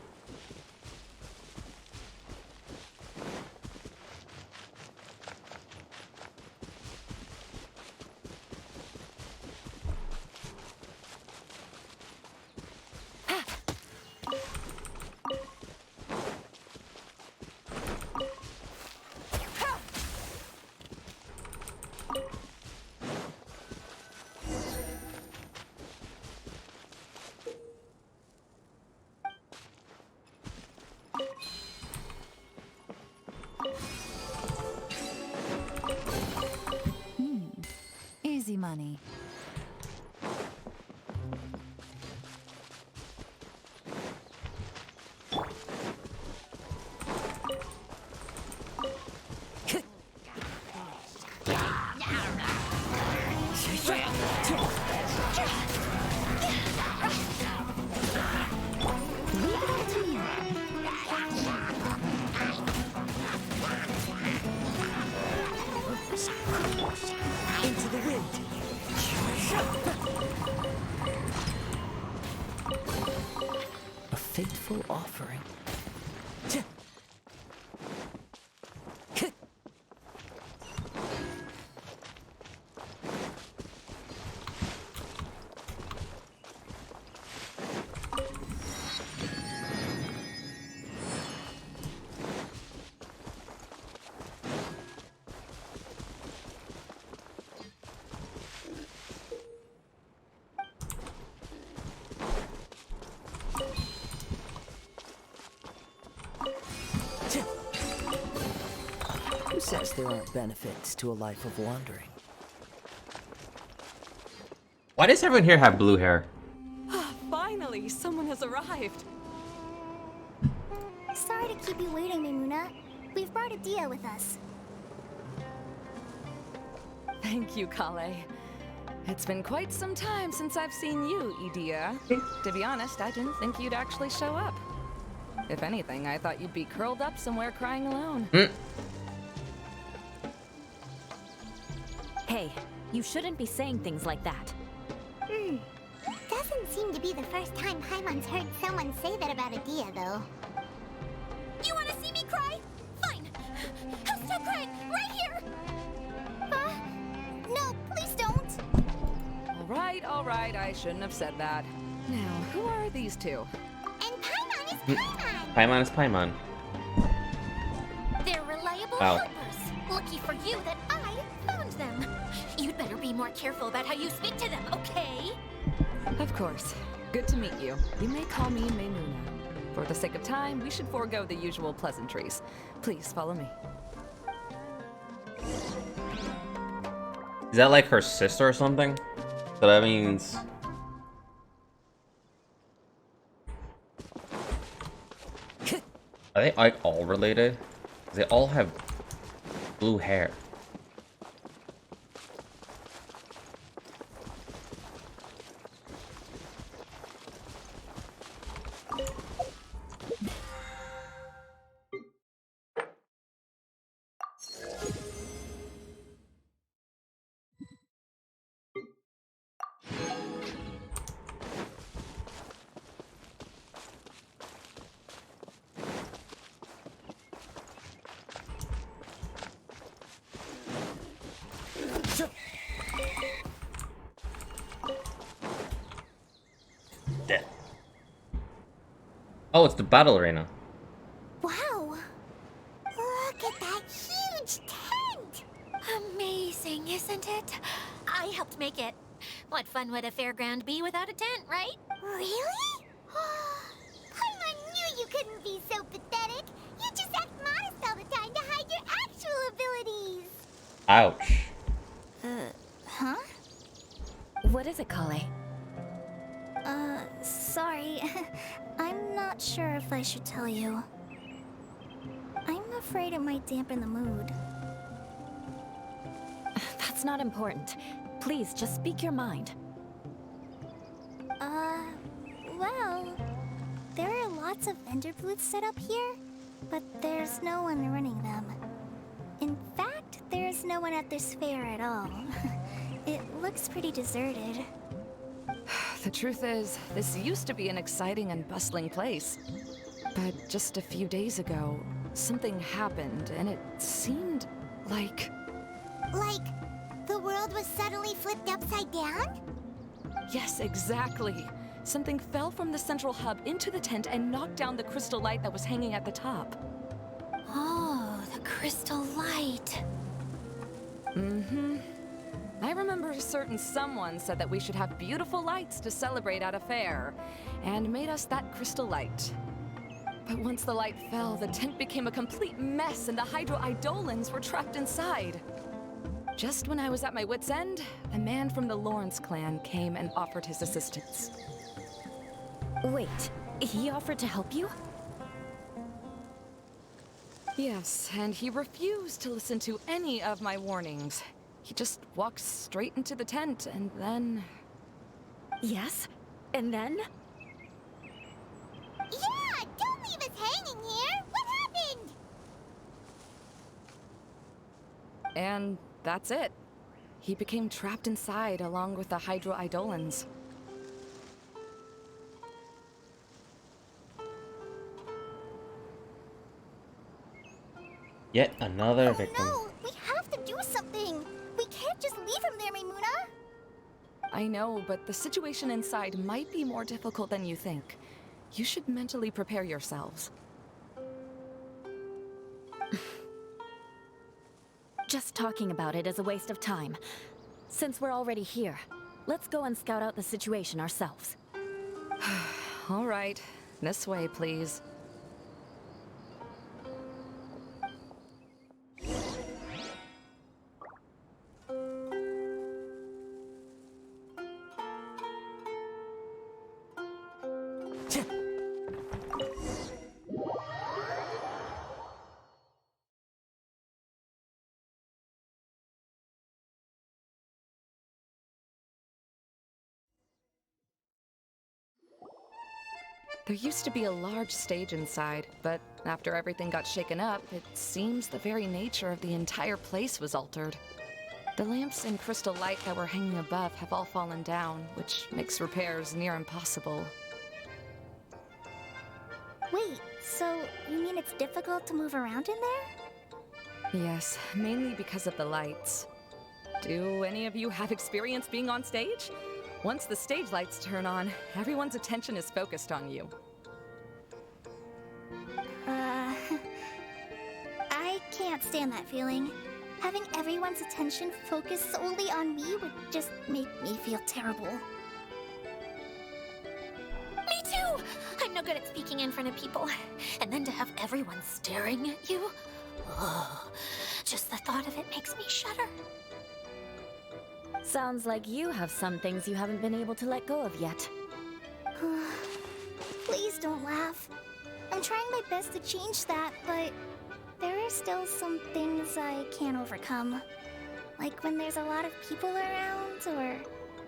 Easy money. Into the wind. A fateful offering. Who says there aren't benefits to a life of wandering? Why does everyone here have blue hair? Finally, someone has arrived. Sorry to keep you waiting, Mimuna. We've brought Adia with us. Thank you, Kale. It's been quite some time since I've seen you, Idia. To be honest, I didn't think you'd actually show up. If anything, I thought you'd be curled up somewhere crying alone. Hey, you shouldn't be saying things like that. Doesn't seem to be the first time Paimon's heard someone say that about Adia, though. You want to see me cry? Fine. I'm still crying right here. No, please don't. All right, I shouldn't have said that. Now, who are these two? And Paimon is Paimon. Paimon is Paimon. They're reliable Wow. helpers. Lucky for you that I found them. You'd better be more careful about how you speak to them, okay? Of course. Good to meet you. You may call me Maymuna. For the sake of time, we should forego the usual pleasantries. Please follow me. Is that like her sister or something? So that means... Are they like all related? 'Cause they all have blue hair. Dead. Oh, it's the battle arena. Wow. Look at that huge tent. Amazing, isn't it? I helped make it. What fun would a fairground be without a tent, right? Really? Paimon knew you couldn't be so pathetic. You just act modest all the time to hide your actual abilities. Ouch. Huh? is it, Kale? Sorry. I'm not sure if I should tell you. I'm afraid it might dampen the mood. That's not important. Please, just speak your mind. Well, there are lots of vendor booths set up here, but there's no one running them. In fact, there's no one at this fair at all. It looks pretty deserted. The truth is, this used to be an exciting and bustling place. But just a few days ago, something happened, and it seemed like... Like, the world was suddenly flipped upside down? Yes, exactly. Something fell from the central hub into the tent and knocked down the crystal light that was hanging at the top. Oh, the crystal light. Mm-hmm. I remember a certain someone said that we should have beautiful lights to celebrate at a fair, and made us that crystal light. But once the light fell, the tent became a complete mess and the Hydro Eidolons were trapped inside. Just when I was at my wit's end, a man from the Lawrence clan came and offered his assistance. Wait, he offered to help you? Yes, and he refused to listen to any of my warnings. He just walked straight into the tent, and then... Yes? And then? Yeah! Don't leave us hanging here! What happened? And that's it. He became trapped inside along with the Hydro Eidolons. Yet another victim. No! We have to do something! We can't just leave him there, Maimuna! I know, but the situation inside might be more difficult than you think. You should mentally prepare yourselves. Just talking about it is a waste of time. Since we're already here, let's go and scout out the situation ourselves. All right, this way, please. There used to be a large stage inside, but after everything got shaken up, it seems the very nature of the entire place was altered. The lamps and crystal light that were hanging above have all fallen down, which makes repairs near impossible. Wait, so you mean it's difficult to move around in there? Yes, mainly because of the lights. Do any of you have experience being on stage? Once the stage lights turn on, everyone's attention is focused on you. I can't stand that feeling. Having everyone's attention focused solely on me would just make me feel terrible. Me too! I'm no good at speaking in front of people. And then to have everyone staring at you? Oh, just the thought of it makes me shudder. Sounds like you have some things you haven't been able to let go of yet. Please don't laugh. I'm trying my best to change that, but there are still some things I can't overcome. Like when there's a lot of people around, or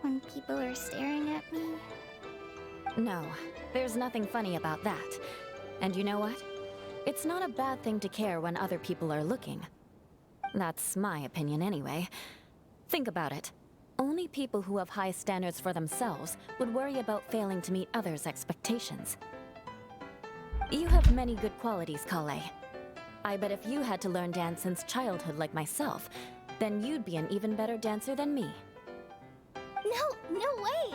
when people are staring at me. No, there's nothing funny about that. And you know what? It's not a bad thing to care when other people are looking. That's my opinion anyway. Think about it. Only people who have high standards for themselves would worry about failing to meet others' expectations. You have many good qualities, Kale. I bet if you had to learn dance since childhood like myself, then you'd be an even better dancer than me. No way!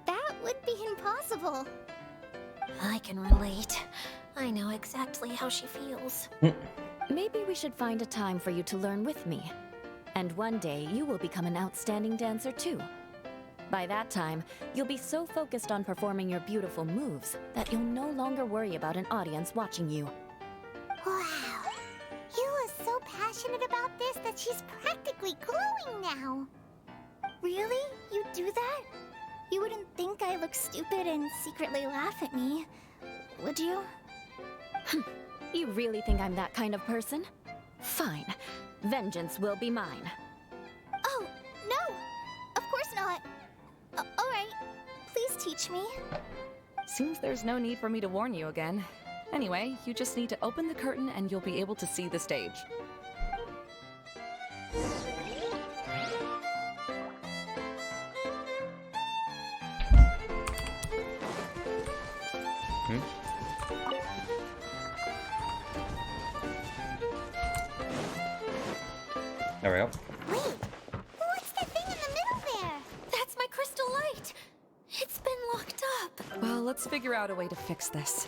That would be impossible. I can relate. I know exactly how she feels. Maybe we should find a time for you to learn with me. And one day, you will become an outstanding dancer too. By that time, you'll be so focused on performing your beautiful moves that you'll no longer worry about an audience watching you. Wow. You are so passionate about this that she's practically glowing now. Really? You do that? You wouldn't think I look stupid and secretly laugh at me, would you? You really think I'm that kind of person? Fine. Vengeance will be mine. Oh, no! Of course not. Alright, please teach me. Seems there's no need for me to warn you again. Anyway, you just need to open the curtain and you'll be able to see the stage. There we go. Wait, what's that thing in the middle there? That's my crystal light. It's been locked up. Well, let's figure out a way to fix this.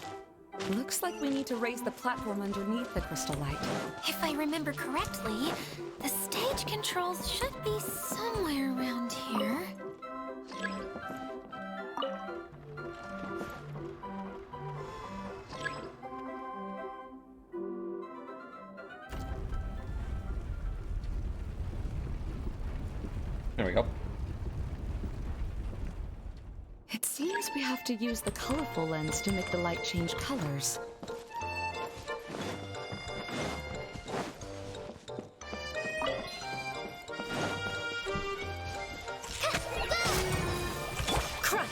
Looks like we need to raise the platform underneath the crystal light. If I remember correctly, the stage controls should be somewhere around here. There we go. It seems we have to use the colorful lens to make the light change colors. Crush!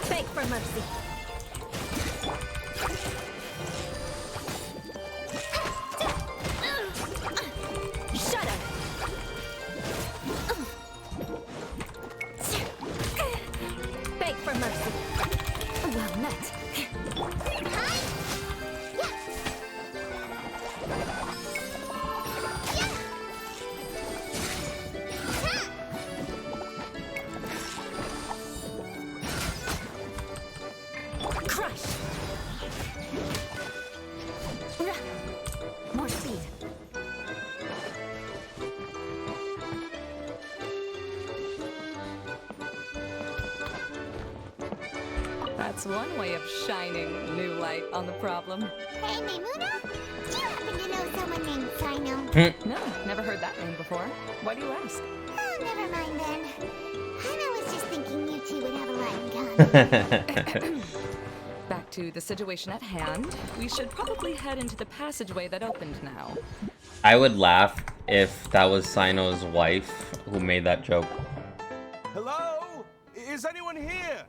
Beg for mercy. Shudder! Beg for mercy. Well met. Crush! More speed. That's one way of shining new light on the problem. Hey, Maimuna? Do you happen to know someone named Sino? No, never heard that name before. Why do you ask? Oh, never mind then. I was just thinking you two would have a lot in common. Back to the situation at hand. We should probably head into the passageway that opened now. I would laugh if that was Sino's wife who made that joke. Hello? Is anyone here?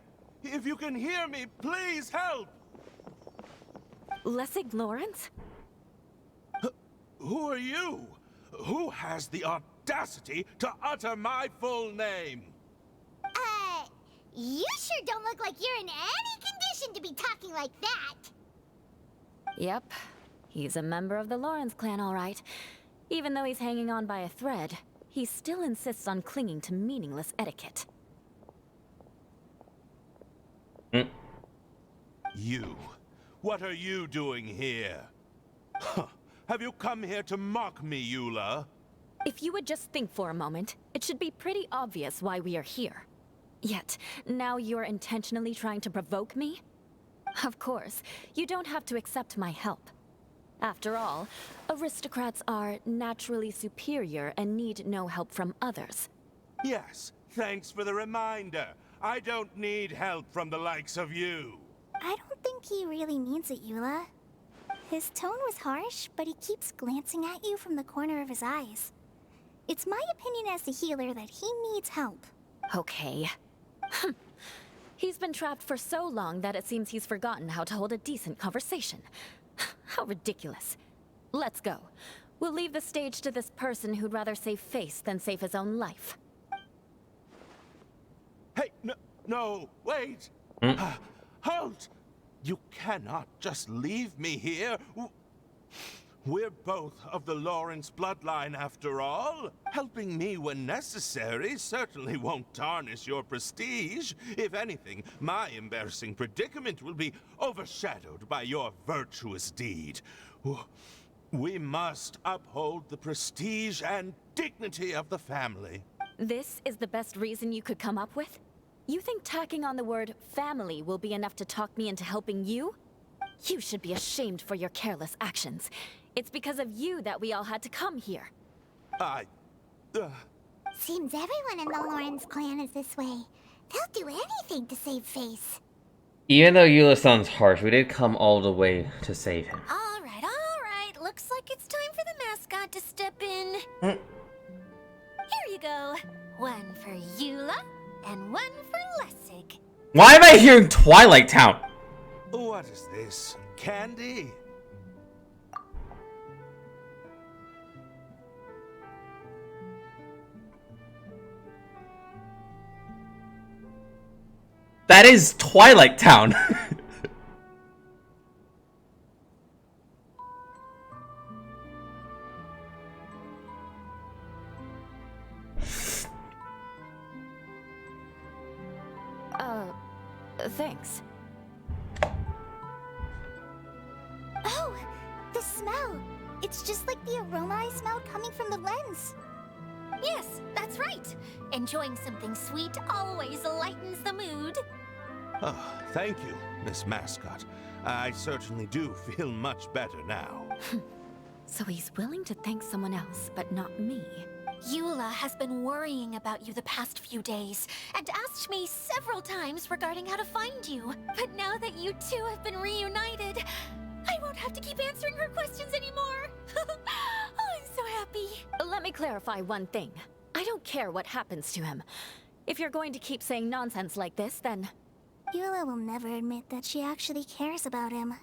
If you can hear me, please help! Lessig Lawrence? Who are you? Who has the audacity to utter my full name? You sure don't look like you're in any condition to be talking like that. Yep. He's a member of the Lawrence clan, all right. Even though he's hanging on by a thread, he still insists on clinging to meaningless etiquette. You. What are you doing here? Huh. Have you come here to mock me, Eula? If you would just think for a moment, it should be pretty obvious why we are here. Yet, now you're intentionally trying to provoke me? Of course, you don't have to accept my help. After all, aristocrats are naturally superior and need no help from others. Yes, thanks for the reminder. I don't need help from the likes of you. I don't think he really means it, Eula. His tone was harsh, but he keeps glancing at you from the corner of his eyes. It's my opinion as the healer that he needs help. Okay. He's been trapped for so long that it seems he's forgotten how to hold a decent conversation. How ridiculous. Let's go. We'll leave the stage to this person who'd rather save face than save his own life. Hey, no, wait! Halt! You cannot just leave me here. We're both of the Lawrence bloodline, after all. Helping me when necessary certainly won't tarnish your prestige. If anything, my embarrassing predicament will be overshadowed by your virtuous deed. We must uphold the prestige and dignity of the family. This is the best reason you could come up with? You think tacking on the word family will be enough to talk me into helping you? You should be ashamed for your careless actions. It's because of you that we all had to come here. Seems everyone in the Lawrence clan is this way. They'll do anything to save face. Even though Eula sounds harsh, we did come all the way to save him. All right. Looks like it's time for the mascot to step in. Here you go. One for Eula and one for Lessig. Why am I hearing Twilight Town? What is this? Candy? That is Twilight Town. Thanks. Oh, the smell. It's just like the aroma I smelled coming from the lens. Yes, that's right. Enjoying something sweet always lightens the mood. Oh, thank you, Miss Mascot. I certainly do feel much better now. So he's willing to thank someone else, but not me. Eula has been worrying about you the past few days and asked me several times regarding how to find you. But now that you two have been reunited, I won't have to keep answering her questions anymore. Oh, I'm so happy. Let me clarify one thing. I don't care what happens to him. If you're going to keep saying nonsense like this, then... Eula will never admit that she actually cares about him.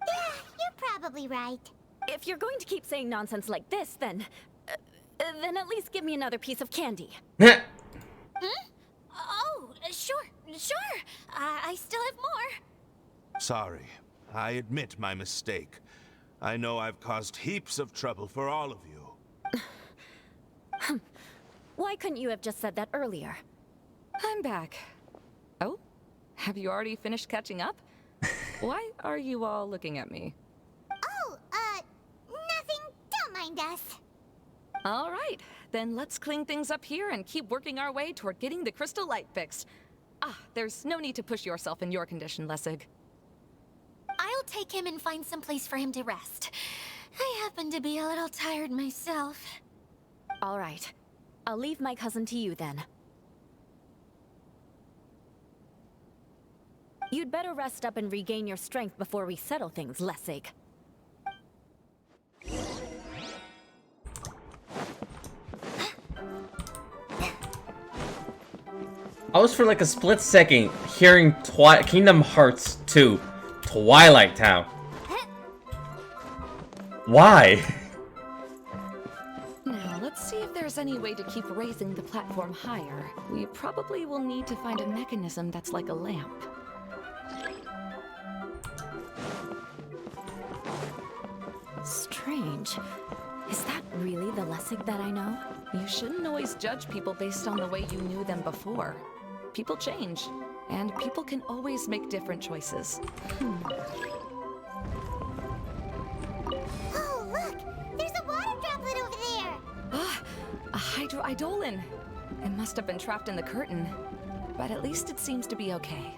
Yeah, you're probably right. If you're going to keep saying nonsense like this, then at least give me another piece of candy. Oh, sure. I still have more. Sorry. I admit my mistake. I know I've caused heaps of trouble for all of you. Why couldn't you have just said that earlier? I'm back. Oh? Have you already finished catching up? Why are you all looking at me? Oh, nothing. Don't mind us. All right, then let's clean things up here and keep working our way toward getting the crystal light fixed. There's no need to push yourself in your condition, Lessig. I'll take him and find some place for him to rest. I happen to be a little tired myself. All right. I'll leave my cousin to you then. You'd better rest up and regain your strength before we settle things, Lessig. I was for like a split second hearing Kingdom Hearts 2, Twilight Town. Why? Now, let's see if there's any way to keep raising the platform higher. We probably will need to find a mechanism that's like a lamp. Strange. Is that really the Lessig that I know? You shouldn't always judge people based on the way you knew them before. People change, and people can always make different choices. Oh, look! There's a water droplet over there! A hydroidolin! It must have been trapped in the curtain, but at least it seems to be okay.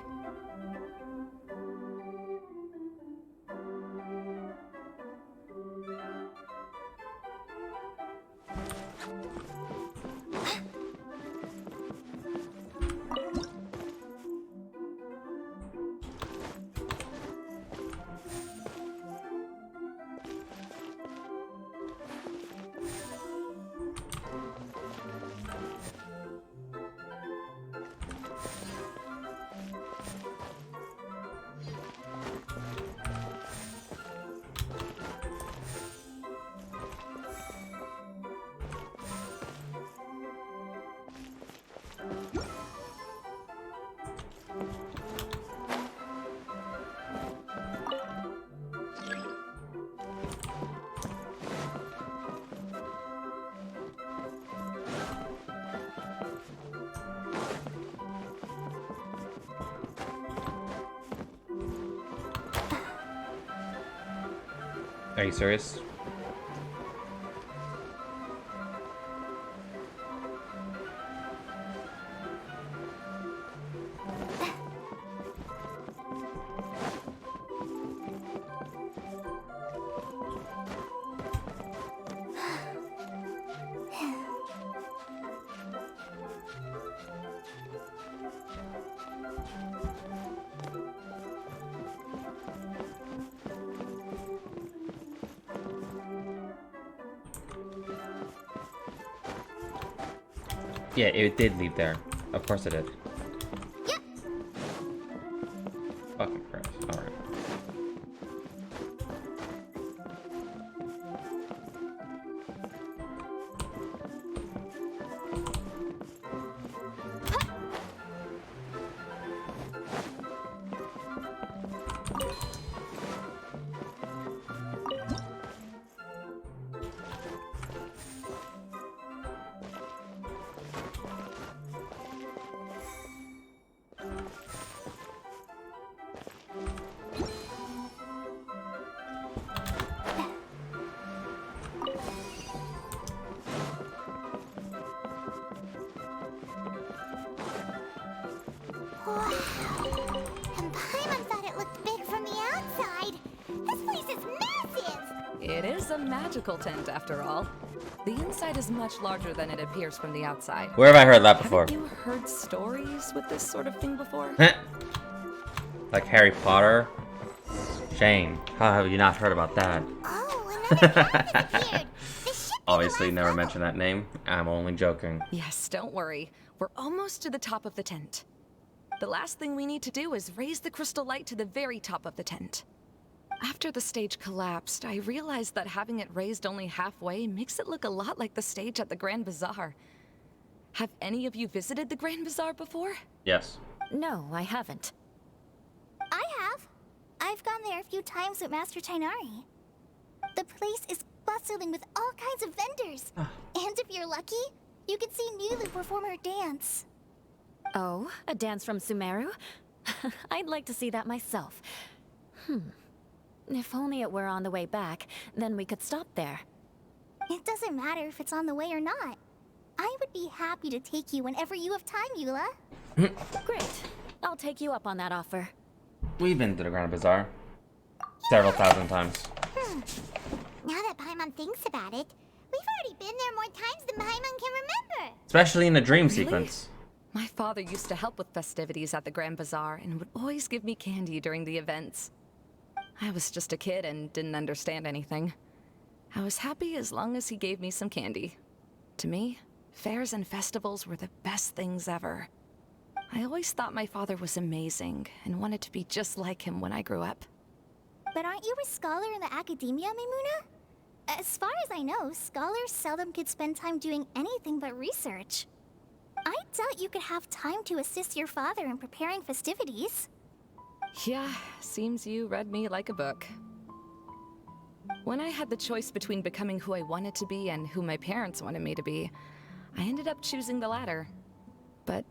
Are you serious? Yeah, it did leave there. Of course it did. Yep. Fucking Christ. Alright. Wow. And Paimon thought it looked big from the outside. This place is massive! It is a magical tent, after all. The inside is much larger than it appears from the outside. Where have I heard that before? Haven't you heard stories with this sort of thing before? Like Harry Potter? Shame. How have you not heard about that? Oh, another path disappeared. The ship Obviously, in the never last mentioned that name. I'm only joking. Yes, don't worry. We're almost to the top of the tent. The last thing we need to do is raise the crystal light to the very top of the tent. After the stage collapsed, I realized that having it raised only halfway makes it look a lot like the stage at the Grand Bazaar. Have any of you visited the Grand Bazaar before? Yes. No, I haven't. I have. I've gone there a few times with Master Tainari. The place is bustling with all kinds of vendors. And if you're lucky, you can see Nulu perform her dance. Oh, a dance from Sumemr? I'd like to see that myself. If only it were on the way back, then we could stop there. It doesn't matter if it's on the way or not. I would be happy to take you whenever you have time, Eula. Great. I'll take you up on that offer. We've been to the Grand Bazaar. Several thousand times. Now that Paimon thinks about it, we've already been there more times than Paimon can remember. Especially in the dream Really? sequence. My father used to help with festivities at the Grand Bazaar and would always give me candy during the events. I was just a kid and didn't understand anything. I was happy as long as he gave me some candy. To me, fairs and festivals were the best things ever. I always thought my father was amazing and wanted to be just like him when I grew up. But aren't you a scholar in the academia, Maimuna? As far as I know, scholars seldom could spend time doing anything but research. I doubt you could have time to assist your father in preparing festivities. Yeah, seems you read me like a book. When I had the choice between becoming who I wanted to be and who my parents wanted me to be, I ended up choosing the latter. But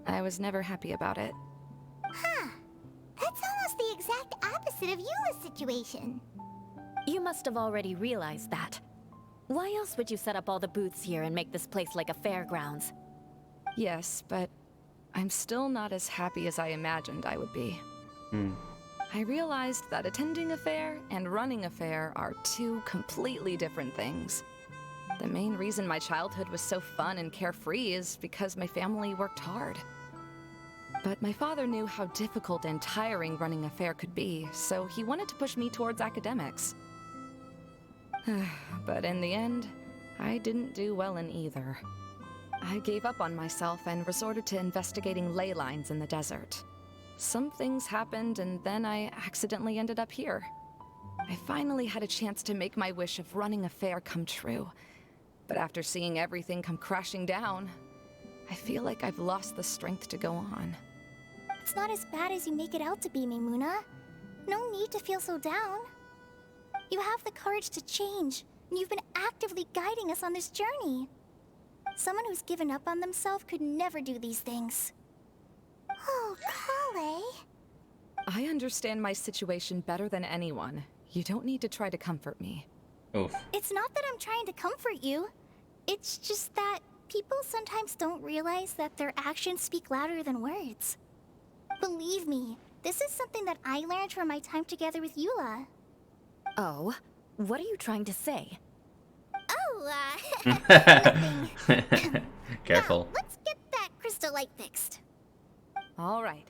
I was never happy about it. Huh. That's almost the exact opposite of Eula's situation. You must have already realized that. Why else would you set up all the booths here and make this place like a fairgrounds? Yes, but I'm still not as happy as I imagined I would be. I realized that attending a fair and running a fair are two completely different things. The main reason my childhood was so fun and carefree is because my family worked hard. But my father knew how difficult and tiring running a fair could be, so he wanted to push me towards academics. But in the end, I didn't do well in either. I gave up on myself and resorted to investigating ley lines in the desert. Some things happened, and then I accidentally ended up here. I finally had a chance to make my wish of running a fair come true. But after seeing everything come crashing down, I feel like I've lost the strength to go on. It's not as bad as you make it out to be, Maimuna. No need to feel so down. You have the courage to change, and you've been actively guiding us on this journey. Someone who's given up on themselves could never do these things. Oh, Kale. I understand my situation better than anyone. You don't need to try to comfort me. Oof. It's not that I'm trying to comfort you. It's just that people sometimes don't realize that their actions speak louder than words. Believe me, this is something that I learned from my time together with Eula. Oh, what are you trying to say? Oh, nothing. Careful. Now, let's get that crystal light fixed. All right.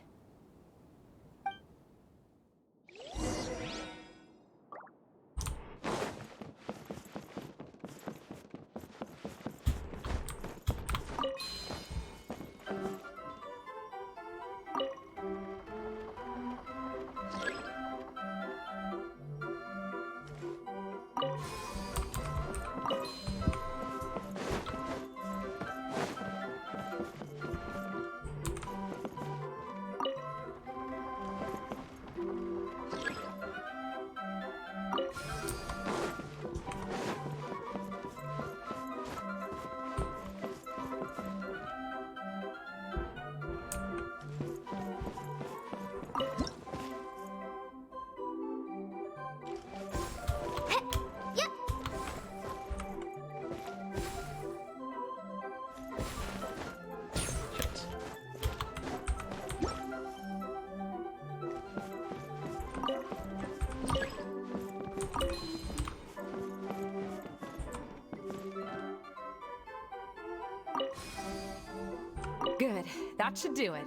Good. That should do it.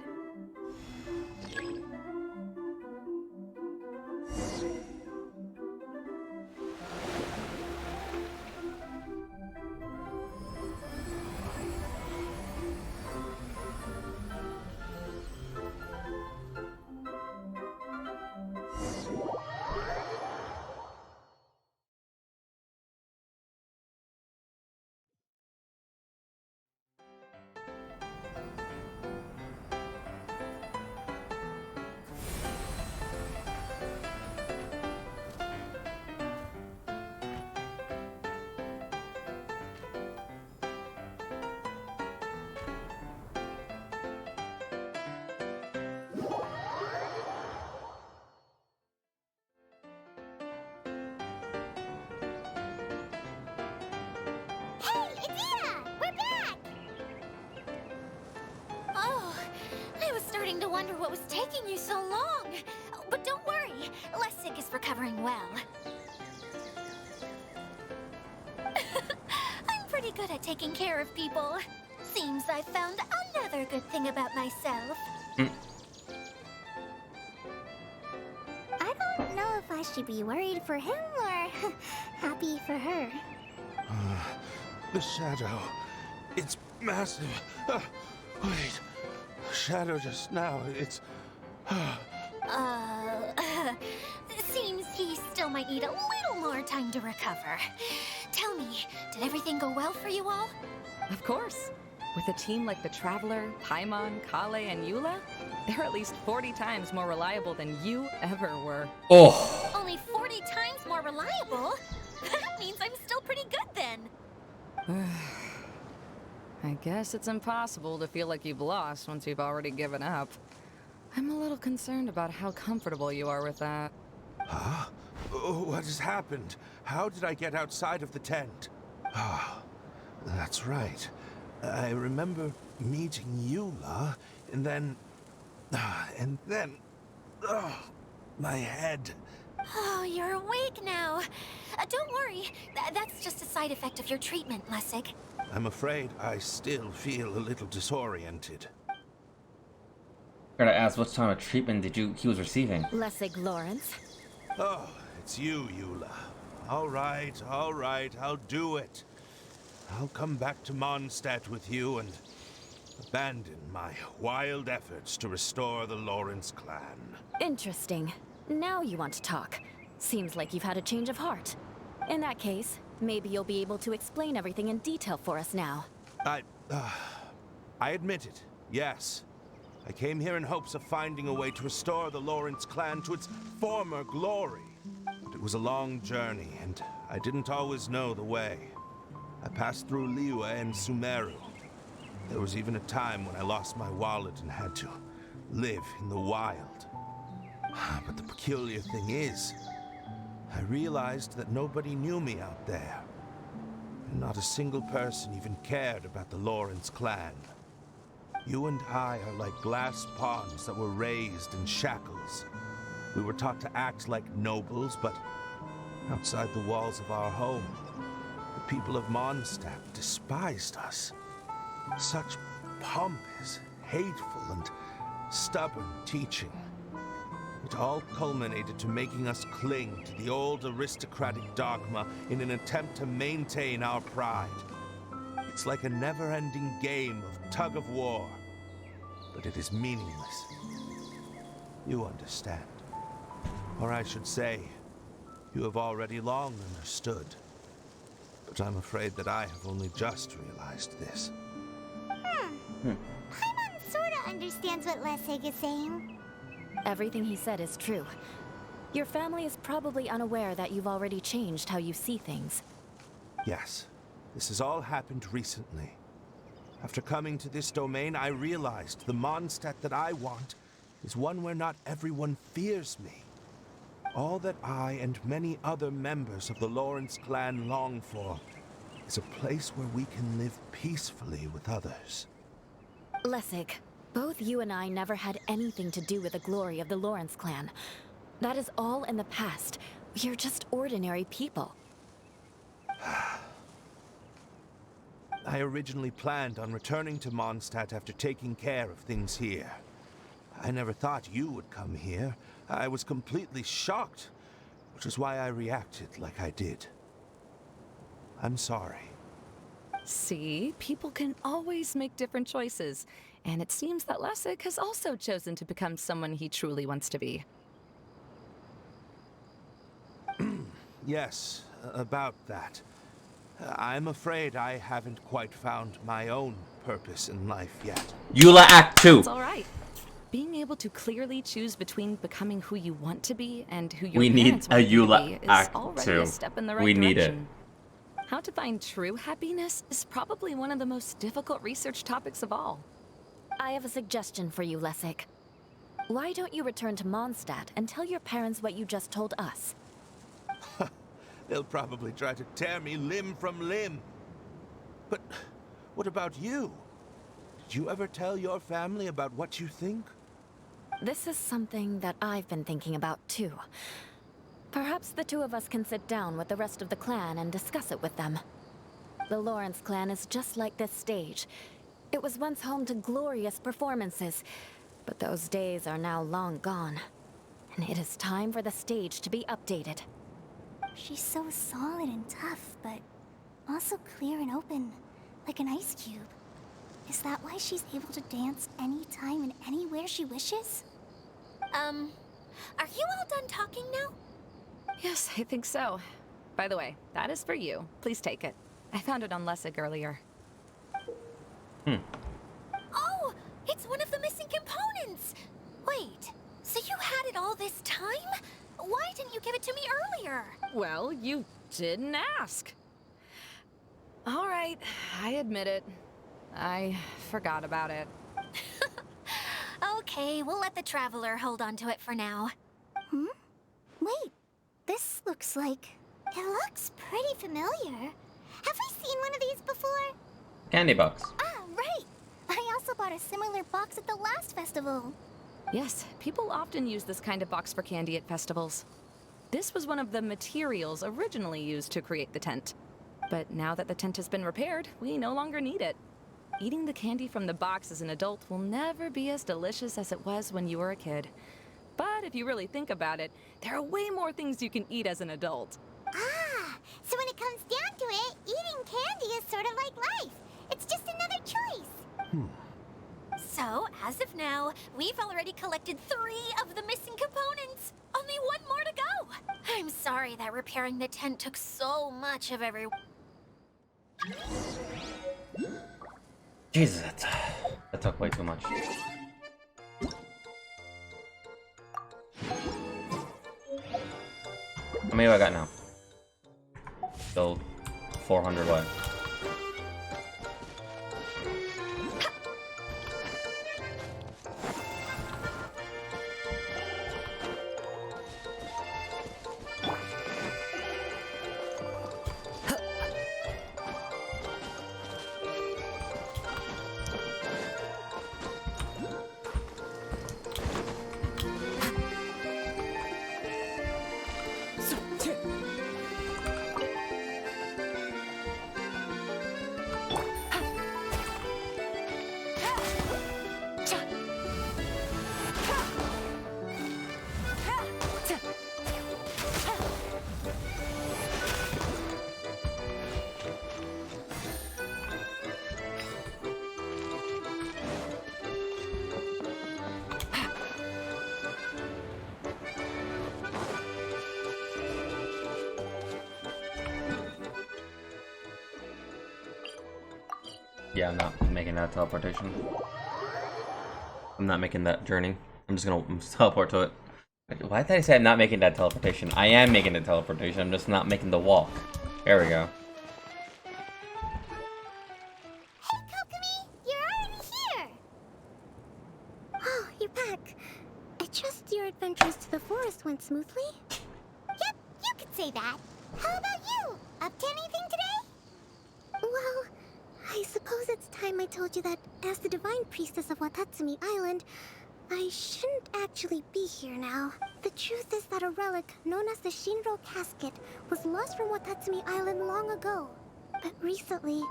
Hey, Adina! We're back! Oh, I was starting to wonder what was taking you so long. But don't worry, Lessig is recovering well. I'm pretty good at taking care of people. Seems I found another good thing about myself. I don't know if I should be worried for him or happy for her. The shadow. It's massive. Wait. Shadow just now. It's... Seems he still might need a little more time to recover. Tell me, did everything go well for you all? Of course. With a team like the Traveler, Paimon, Kale, and Eula, they're at least 40 times more reliable than you ever were. Oh. Only 40 times more reliable? That means I'm still pretty good then. I guess it's impossible to feel like you've lost once you've already given up. I'm a little concerned about how comfortable you are with that. Huh? Oh, what has happened? How did I get outside of the tent? Ah, that's right. I remember meeting Eula, and then... my head. Oh, you're awake now. Don't worry, that's just a side effect of your treatment, Lessig. I'm afraid I still feel a little disoriented. Gotta ask, what time of treatment he was receiving? Lessig Lawrence. Oh, it's you, Eula. All right, I'll do it. I'll come back to Mondstadt with you and abandon my wild efforts to restore the Lawrence clan. Interesting. Now you want to talk. Seems like you've had a change of heart. In that case, maybe you'll be able to explain everything in detail for us now. I admit it, yes. I came here in hopes of finding a way to restore the Lawrence clan to its former glory. But it was a long journey, and I didn't always know the way. I passed through Liyue and Sumemr. There was even a time when I lost my wallet and had to live in the wild. But the peculiar thing is, I realized that nobody knew me out there. And not a single person even cared about the Lawrence clan. You and I are like glass pawns that were raised in shackles. We were taught to act like nobles, but outside the walls of our home, the people of Mondstadt despised us. Such pompous, hateful, and stubborn teaching. It all culminated to making us cling to the old aristocratic dogma in an attempt to maintain our pride. It's like a never-ending game of tug-of-war, but it is meaningless. You understand. Or I should say, you have already long understood. But I'm afraid that I have only just realized this. Paimon sorta understands what Lessig is saying. Everything he said is true. Your family is probably unaware that you've already changed how you see things. Yes, this has all happened recently. After coming to this domain, I realized the Mondstadt that I want is one where not everyone fears me. All that I and many other members of the Lawrence clan long for is a place where we can live peacefully with others. Lessig, both you and I never had anything to do with the glory of the Lawrence clan. That is all in the past. We're just ordinary people. I originally planned on returning to Mondstadt after taking care of things here. I never thought you would come here. I was completely shocked, which is why I reacted like I did. I'm sorry. See, people can always make different choices, and it seems that Lessig has also chosen to become someone he truly wants to be. Yes, about that. I'm afraid I haven't quite found my own purpose in life yet. Eula Act 2. It's all right. Being able to clearly choose between becoming who you want to be and who your We need parents a want you to Eula be is Act already 2. a step in the right We need it. direction. How to find true happiness is probably one of the most difficult research topics of all. I have a suggestion for you, Lessig. Why don't you return to Mondstadt and tell your parents what you just told us? They'll probably try to tear me limb from limb. But what about you? Did you ever tell your family about what you think? This is something that I've been thinking about too. Perhaps the two of us can sit down with the rest of the clan and discuss it with them. The Lawrence clan is just like this stage. It was once home to glorious performances, but those days are now long gone. And it is time for the stage to be updated. She's so solid and tough, but also clear and open, like an ice cube. Is that why she's able to dance anytime and anywhere she wishes? Are you all done talking now? Yes, I think so. By the way, that is for you. Please take it. I found it on Lessig earlier. Oh, it's one of the missing components! Wait, so you had it all this time? Why didn't you give it to me earlier? Well, you didn't ask. All right, I admit it. I forgot about it. Okay, we'll let the Traveler hold on to it for now. Wait, this looks like... It looks pretty familiar. Have we seen one of these before? Candy box. Ah, right! I also bought a similar box at the last festival. Yes, people often use this kind of box for candy at festivals. This was one of the materials originally used to create the tent. But now that the tent has been repaired, we no longer need it. Eating the candy from the box as an adult will never be as delicious as it was when you were a kid. But if you really think about it, there are way more things you can eat as an adult. Ah, so when it comes down to it, eating candy is sort of like life. It's just another choice. So, as of now, we've already collected 3 of the missing components. Only 1 more to go. I'm sorry that repairing the tent took so much of every... Jesus, that took way too much. How many do I got now? Still 400 away. Yeah, I'm not making that teleportation. I'm not making that journey. I'm just gonna teleport to it. Why did I say I'm not making that teleportation? I am making the teleportation, I'm just not making the walk. There we go. Hey, Kokomi! You're already here! Oh, you're back. I trust your adventures to the forest went smoothly? Yep, you could say that. How about you? Up to anything today? Well, I suppose it's time I told you that as the Divine Priestess of Watatsumi Island, I shouldn't actually be here now. The truth is that a relic known as the Shinro Casket was lost from Watatsumi Island long ago. But recently,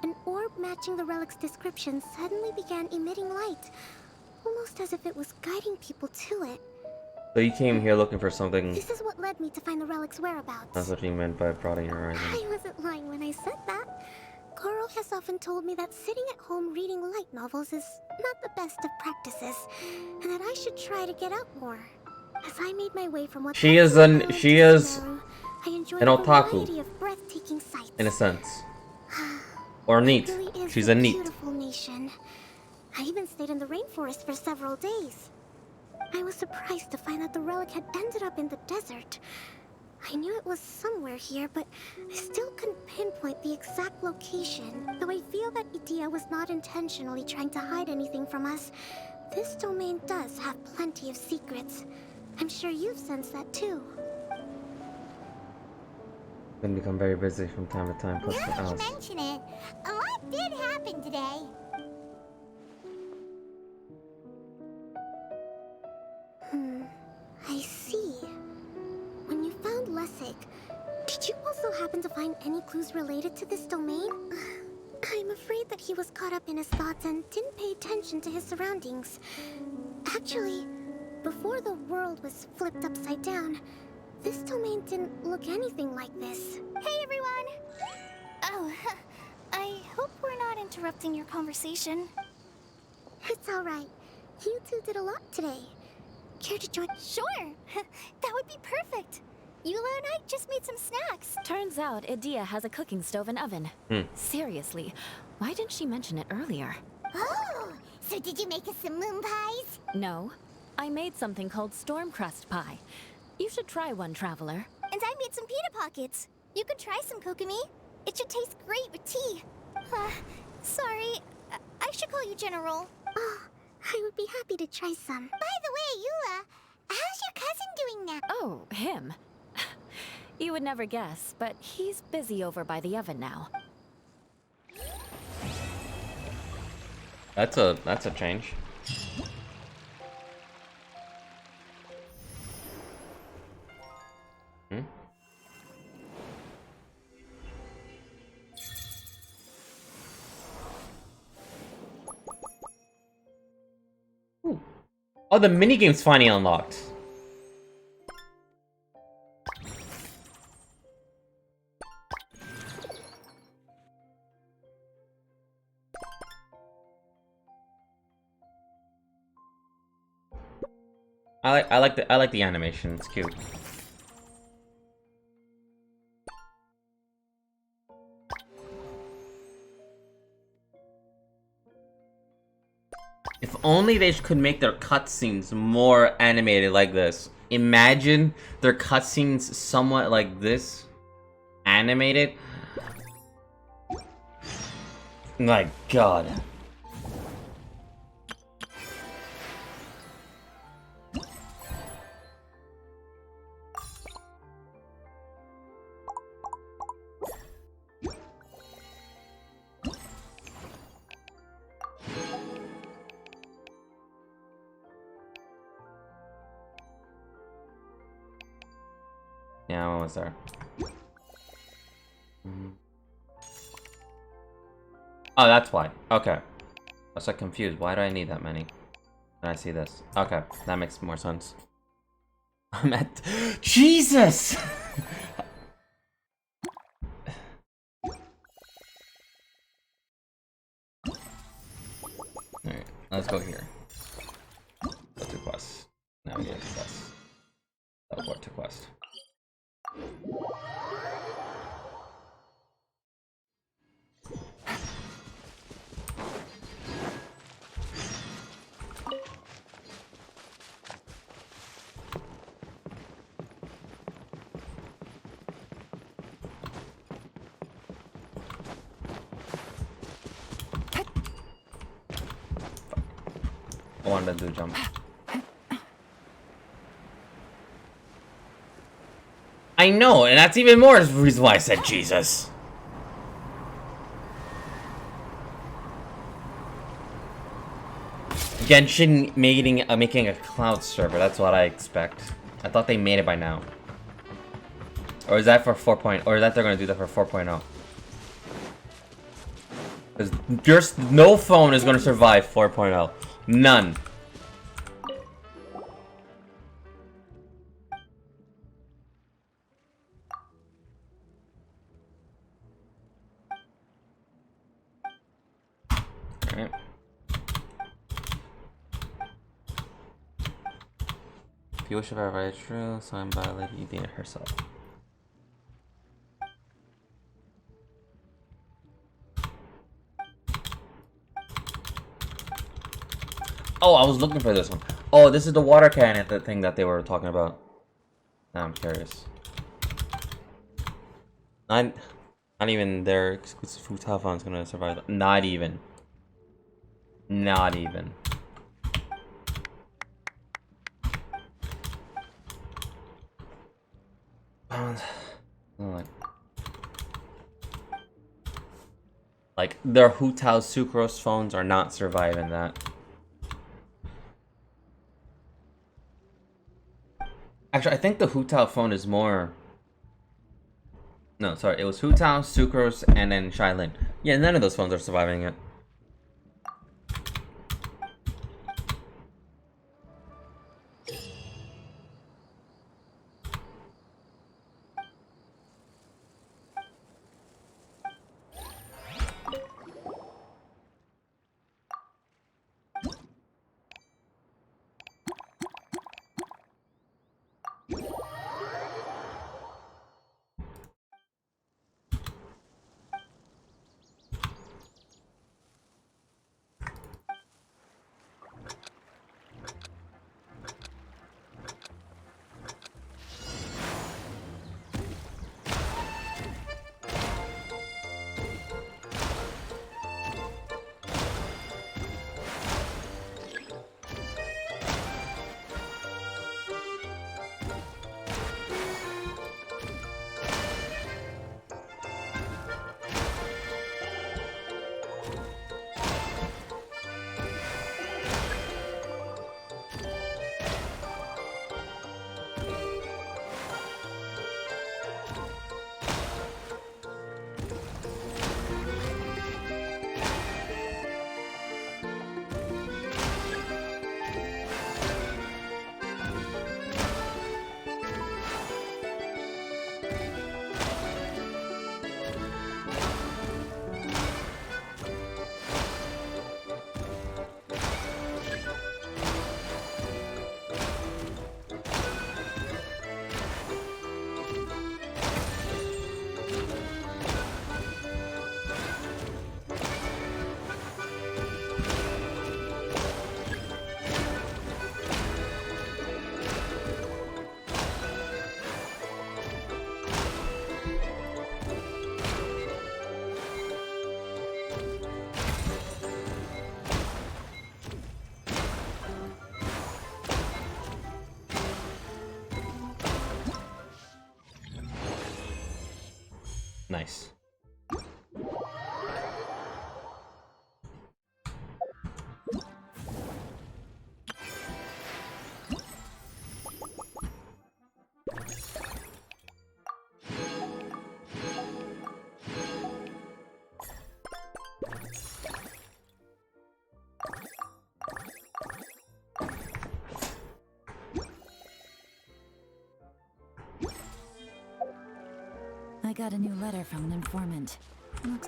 an orb matching the relic's description suddenly began emitting light, almost as if it was guiding people to it. So you came here looking for something. This is what led me to find the relic's whereabouts. That's what you meant by broadening your horizon. I wasn't lying when I said that. Goro has often told me that sitting at home reading light novels is not the best of practices, and that I should try to get out more. As I made my way from what She is an otaku, variety of breathtaking sights. in a sense. Or neat. It really is She's a a neat. beautiful nation. I even stayed in the rainforest for several days. I was surprised to find that the relic had ended up in the desert. I knew it was somewhere here, but I still couldn't pinpoint the exact location. Though I feel that Idea was not intentionally trying to hide anything from us, this domain does have plenty of secrets. I'm sure you've sensed that too. Gonna become very busy from time to time. Plus Now the that you else. mention it, a lot did happen today. I see. When you found Lessig, did you also happen to find any clues related to this domain? I'm afraid that he was caught up in his thoughts and didn't pay attention to his surroundings. Actually, before the world was flipped upside down, this domain didn't look anything like this. Hey, everyone! Oh, I hope we're not interrupting your conversation. It's alright. You two did a lot today. Care to join? Sure! That would be perfect. Eula and I just made some snacks. Turns out Idea has a cooking stove and oven. Seriously, why didn't she mention it earlier? Oh, so did you make us some moon pies? No, I made something called storm crust pie. You should try one, Traveler. And I made some pita pockets. You could try some, Kokomi. It should taste great with tea. Sorry, I should call you General. Oh, I would be happy to try some. By the way, Eula, how's your cousin doing now? Oh, him. You would never guess, but he's busy over by the oven now. That's a change. Ooh. Oh, the minigame's finally unlocked. I like the animation. It's cute. If only they could make their cutscenes more animated like this. Imagine their cutscenes somewhat like this, animated. My God. Yeah, I'm almost there. Oh, that's why. Okay. I was like confused. Why do I need that many? And I see this. Okay, that makes more sense. I'm at... Jesus! Alright, let's go here. Go to quest. Now we get to quest. Teleport to quest. I wanted to do jump. I know, and that's even more reason why I said Jesus. Genshin making a cloud server, that's what I expect. I thought they made it by now. Or is that for 4.0? Or is that they're gonna do that for 4.0? Because there's no phone is gonna survive 4.0. None. Alright. If you wish to verify it's true, signed by Lady Edina herself. Oh, I was looking for this one. Oh, this is the water cannon, the thing that they were talking about. Now I'm curious. Not even their exclusive food telephone's gonna survive. Not even. Not even. Like their Hu Tao Sucrose phones are not surviving that. Actually, I think the Hu Tao phone is more. No, sorry, it was Hu Tao, Sucrose, and then Shailin. Yeah, none of those phones are surviving it. Nice. I got a new letter from an informant. Looks...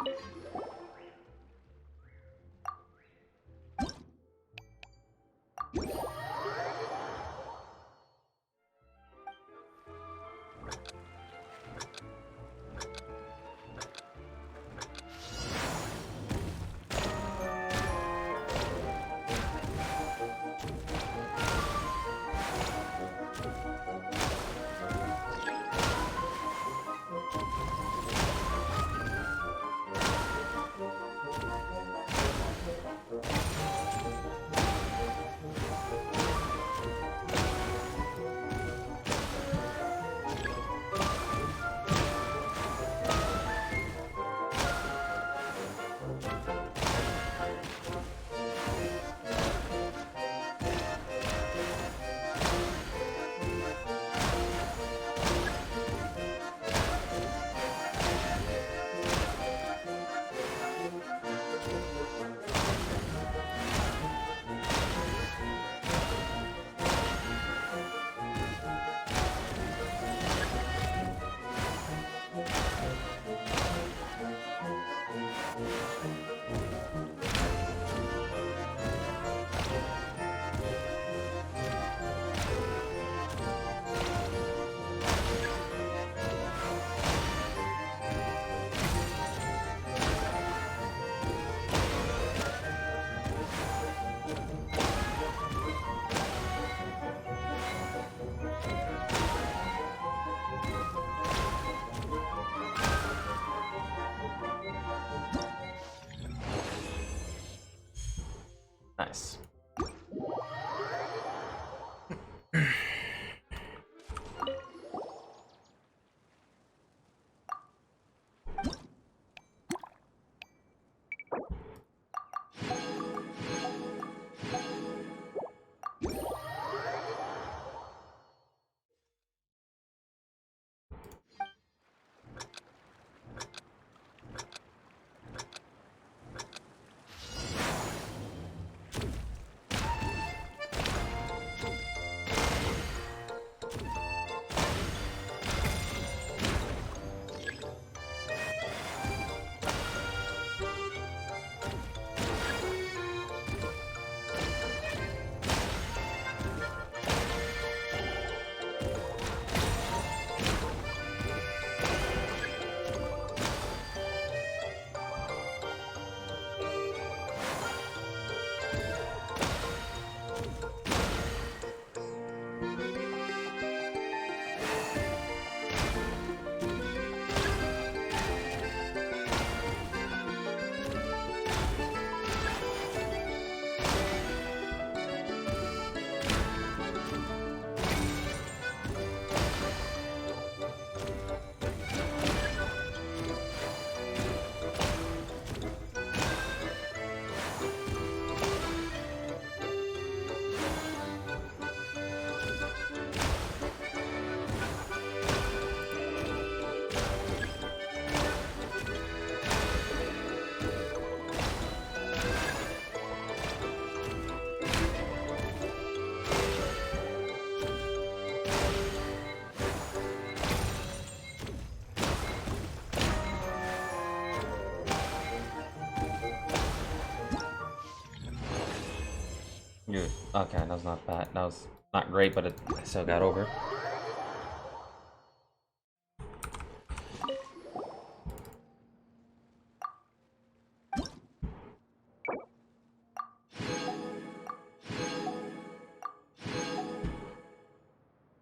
Okay, that was not bad. That was not great, but I still got over.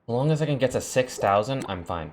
As long as I can get to 6,000, I'm fine.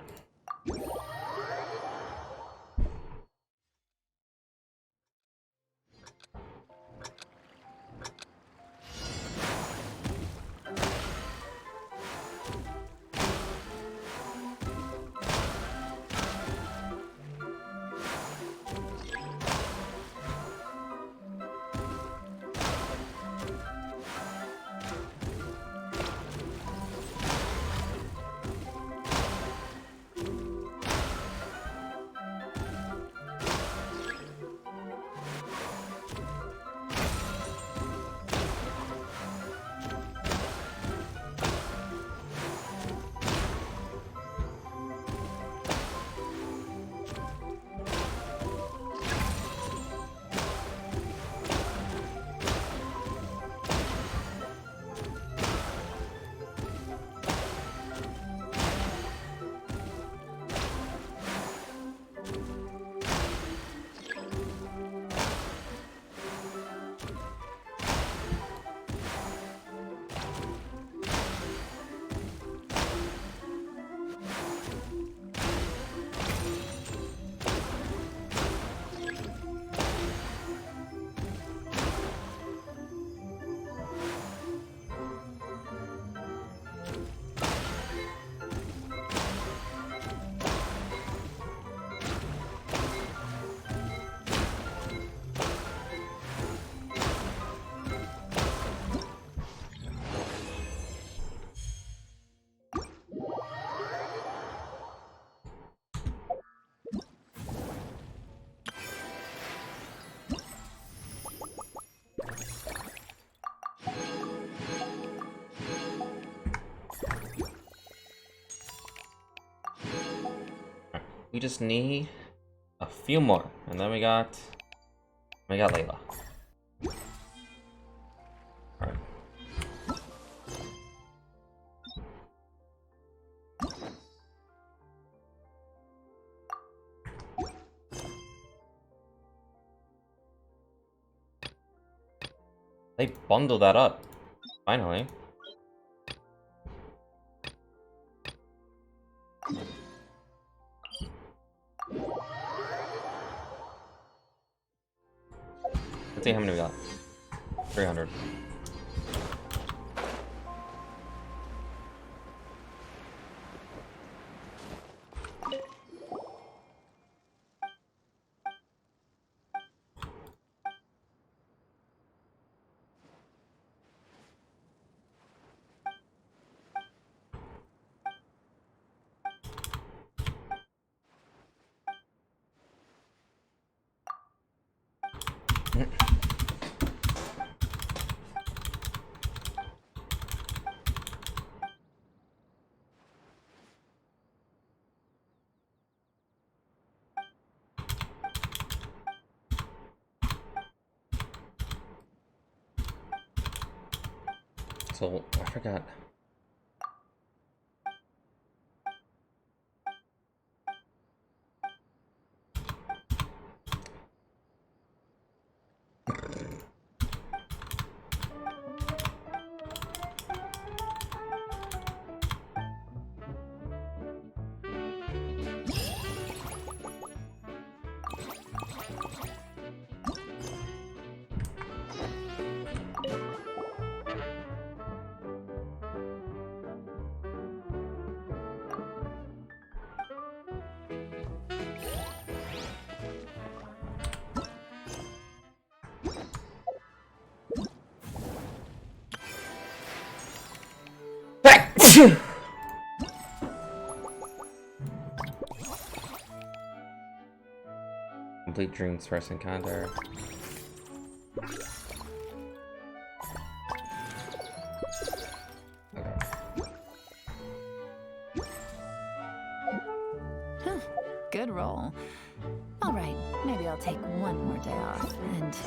We just need a few more, and then we got Layla. Alright. They bundled that up, finally. Let's see how many we got. 300. So, I forgot. Complete Dream's first encounter. Huh, good roll. All right, maybe I'll take one more day off and...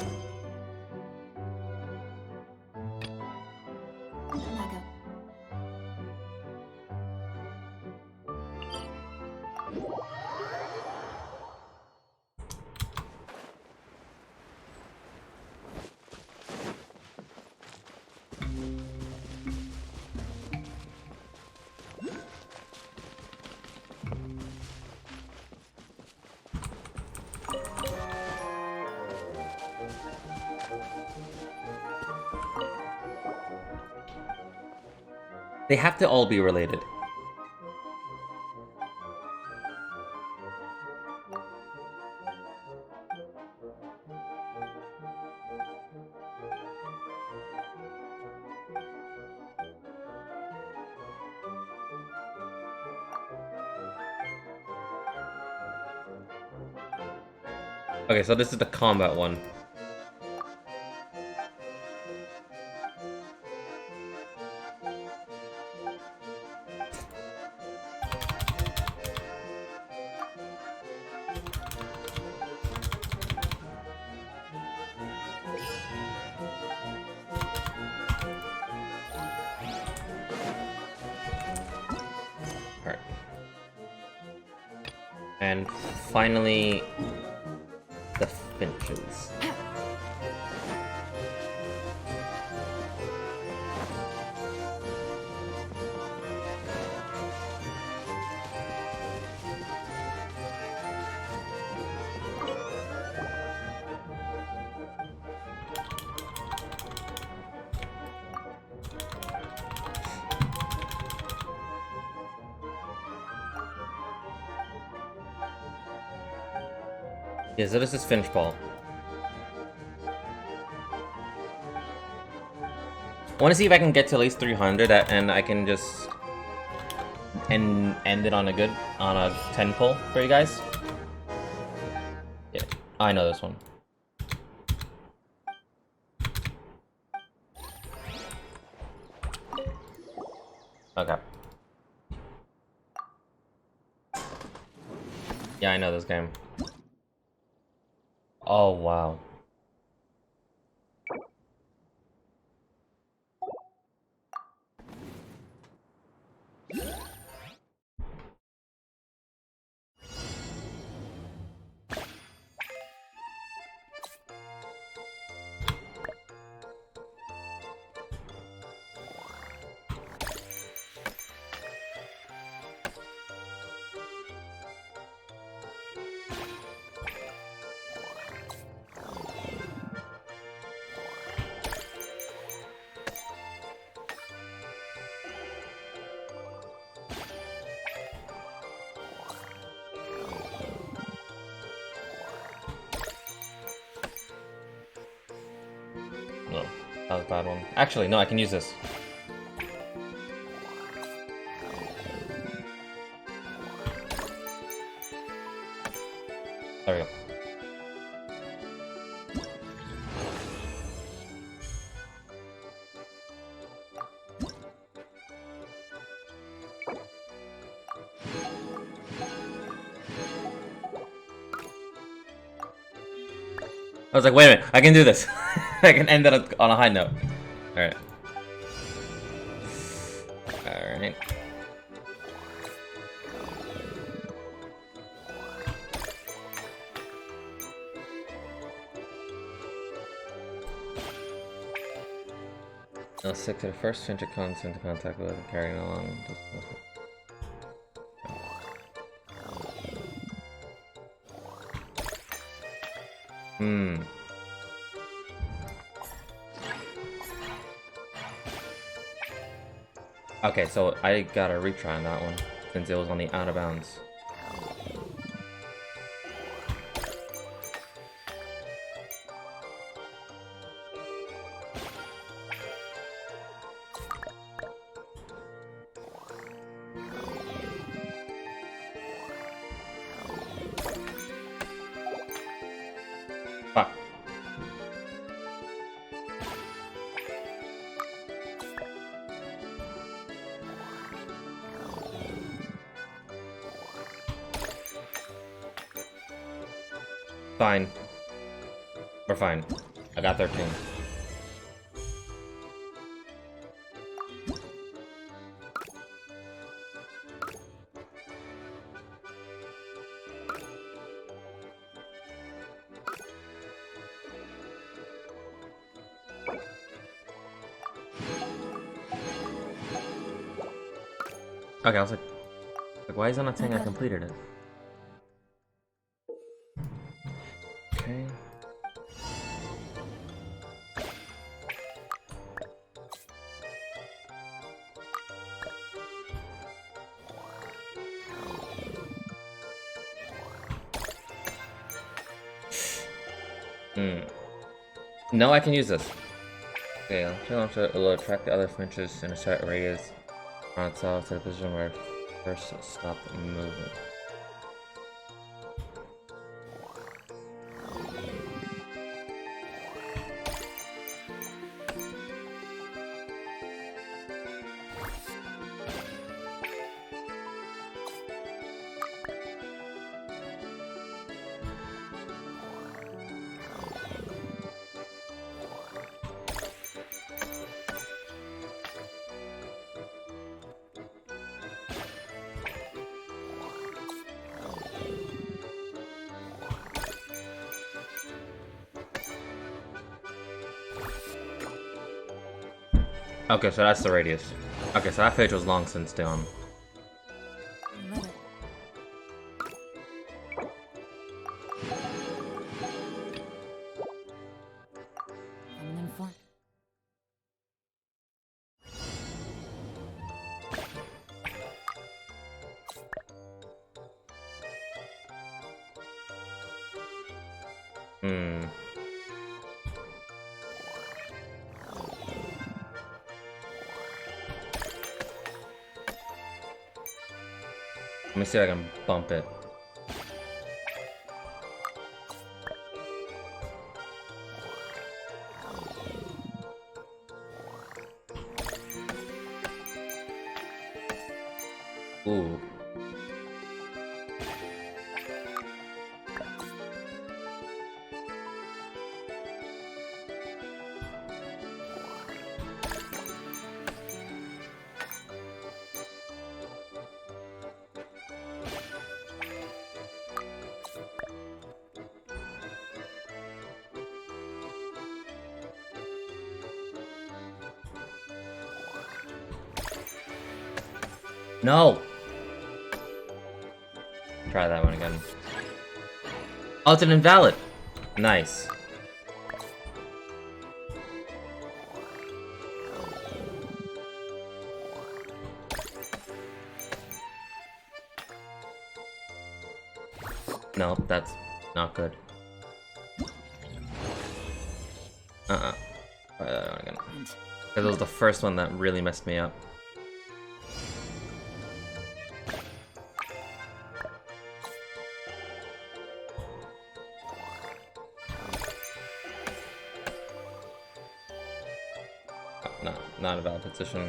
They have to all be related. Okay, so this is the combat one. Alright. And finally, the finches. Yeah, so this is Finch Ball. I want to see if I can get to at least 300 and I can just end it on a 10 pull for you guys. Yeah, I know this one. Okay. Yeah, I know this game. Oh, wow. No, that was a bad one. Actually, no, I can use this. There we go. I was like, wait a minute, I can do this. I can end it on a high note. Alright. Alright. I'll stick to the first finch it comes into contact with and carrying along. Okay, so I got a retry on that one, since it was on the out of bounds. Fuck. Fine. We're fine. I got 13. Okay, I was like, why is it not saying I completed it? Okay. Hmm. No, I can use this. Okay, it will attract the other finches in a certain radius on itself to the position where it first stop moving. Okay, so that's the radius. Okay, so that page was long since done. Hmm. Let me see if I can bump it. Ooh. No! Try that one again. Oh, it's an invalid! Nice. No, that's not good. Try that one again. Because it was the first one that really messed me up. No, not a valid position.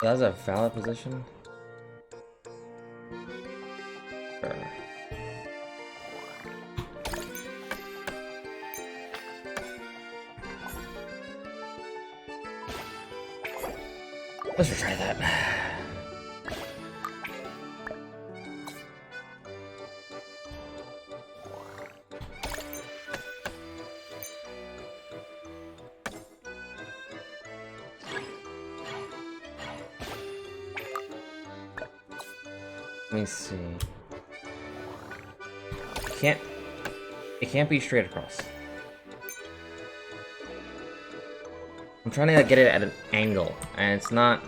That's a valid position? Sure. Let's retry that. Let me see. It can't be straight across. I'm trying to get it at an angle, and it's not.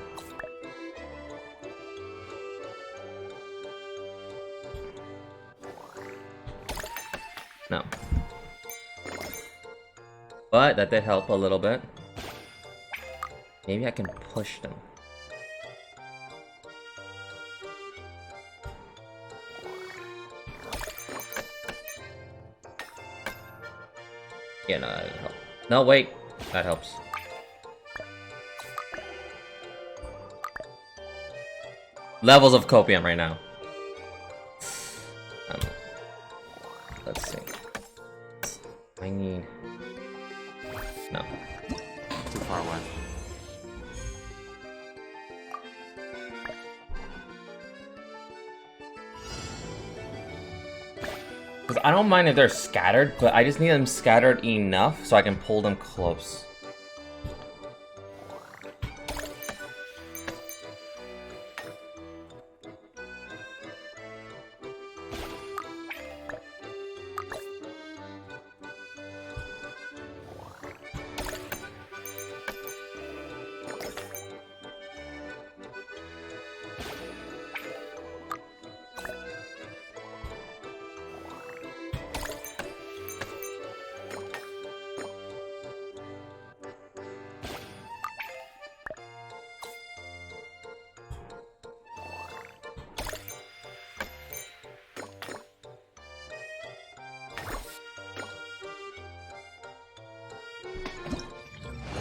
No. But that did help a little bit. Maybe I can push them. Yeah, no, that didn't help. No, wait. That helps. Levels of copium right now. Let's see. I need... No. Too far away. Because I don't mind if they're scattered, but I just need them scattered enough so I can pull them close.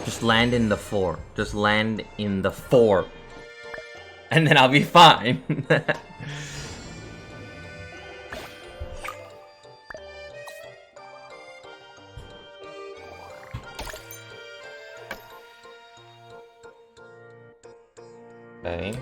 Just land in the 4. Just land in the 4. And then I'll be fine. Okay.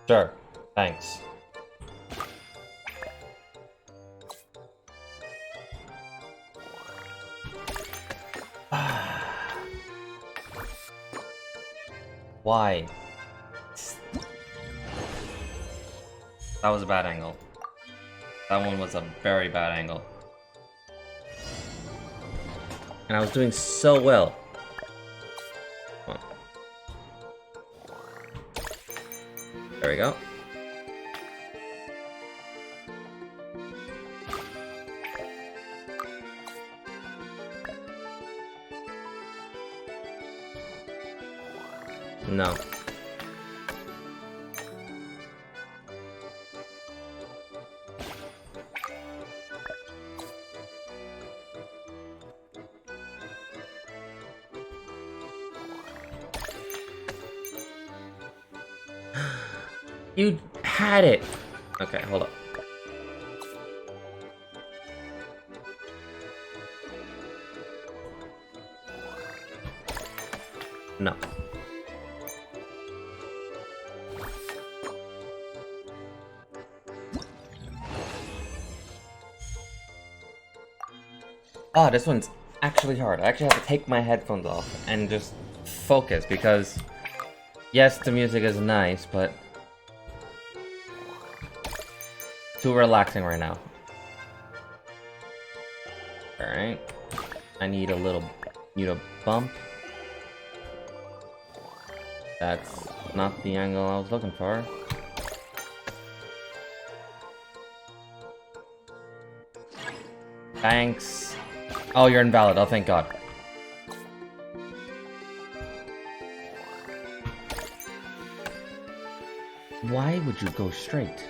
Sure, thanks. Why? That was a bad angle. That one was a very bad angle. And I was doing so well. Come on. There we go. No. You had it. Okay, hold up. No. Oh, this one's actually hard. I actually have to take my headphones off and just focus because, yes, the music is nice, but too relaxing right now. Alright. I need a bump. That's not the angle I was looking for. Thanks. Oh, you're invalid. Oh, thank God. Why would you go straight?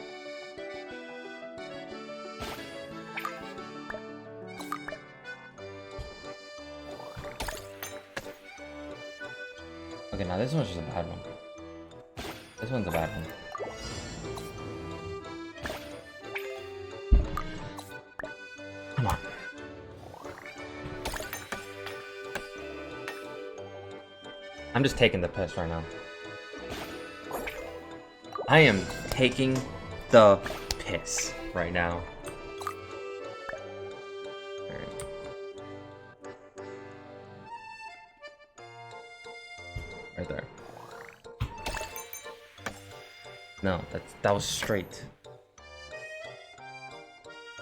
Okay, now this one's just a bad one. This one's a bad one. Come on. I'm just taking the piss right now. I am taking the piss right now. Alright. Right there. No, that was straight.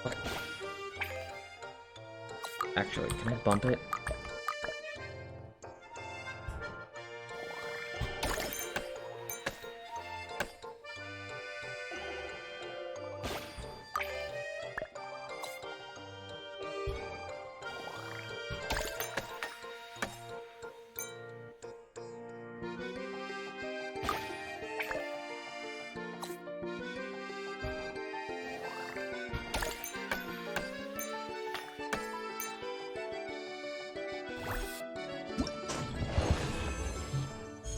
What? Actually, can I bump it?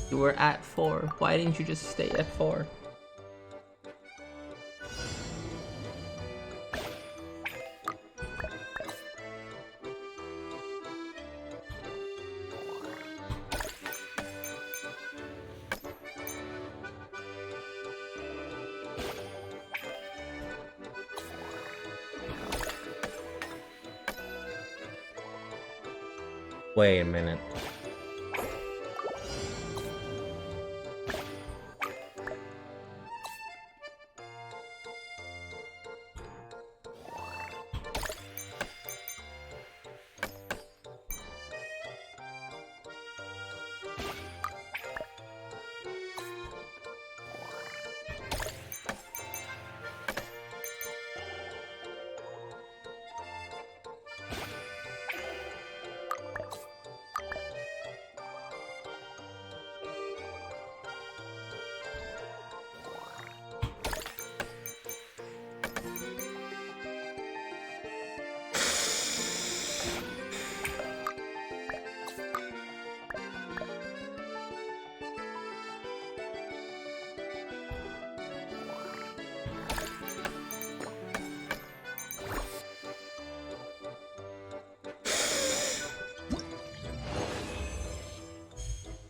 You were at 4. Why didn't you just stay at 4? Wait a minute.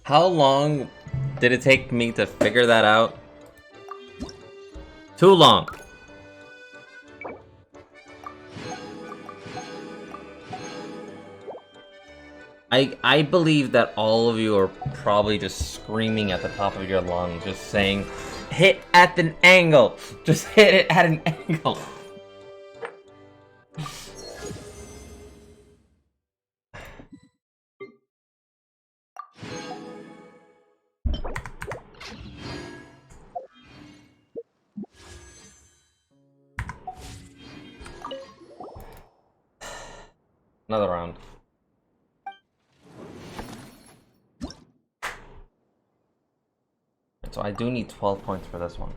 How long did it take me to figure that out? Too long. I believe that all of you are probably just screaming at the top of your lungs, just saying, hit at an angle! Just hit it at an angle! Another round. So I do need 12 points for this one.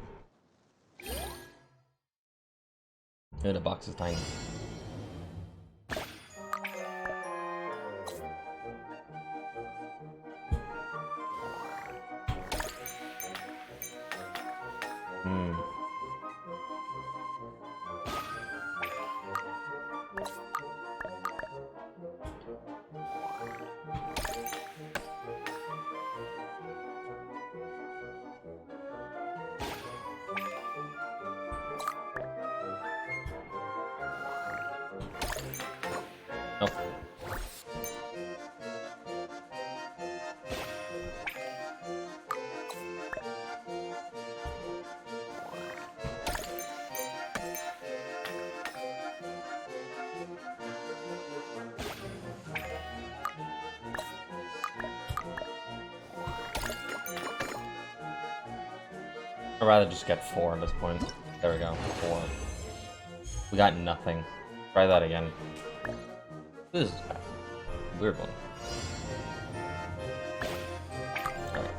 Yeah, the box is tiny. Nope. I'd rather just get 4 at this point. There we go, 4. We got nothing. Try that again. This is a weird one. Alright.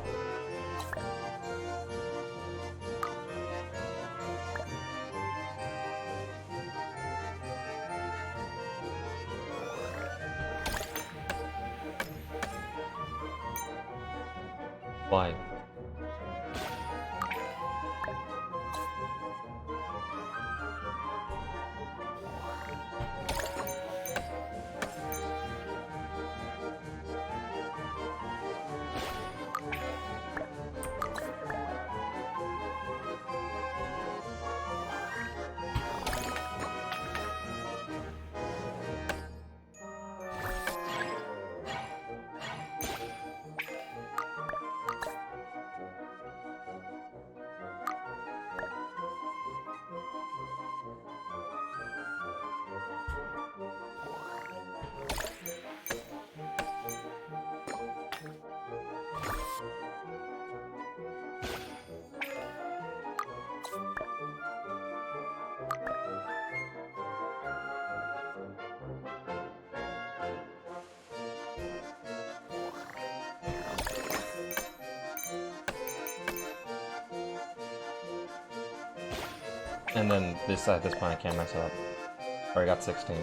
Why? And then this at this point I can't mess it up. Or I got 16.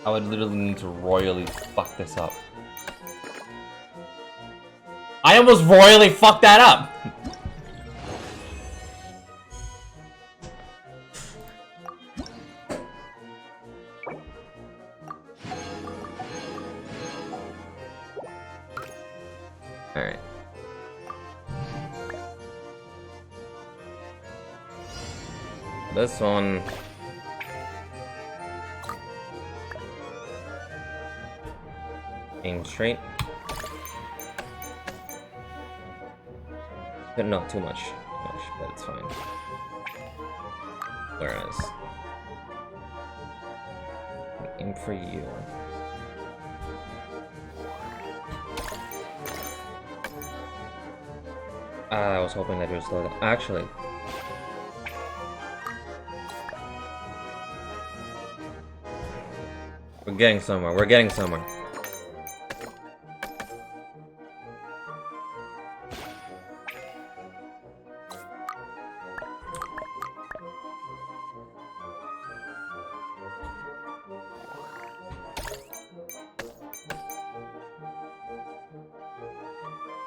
I would literally need to royally fuck this up. I almost royally fucked that up! Alright. This one... Aim straight. But no, too much. But it's fine. Whereas... aim for you. I was hoping that you would slow down. Actually... we're getting somewhere. We're getting somewhere.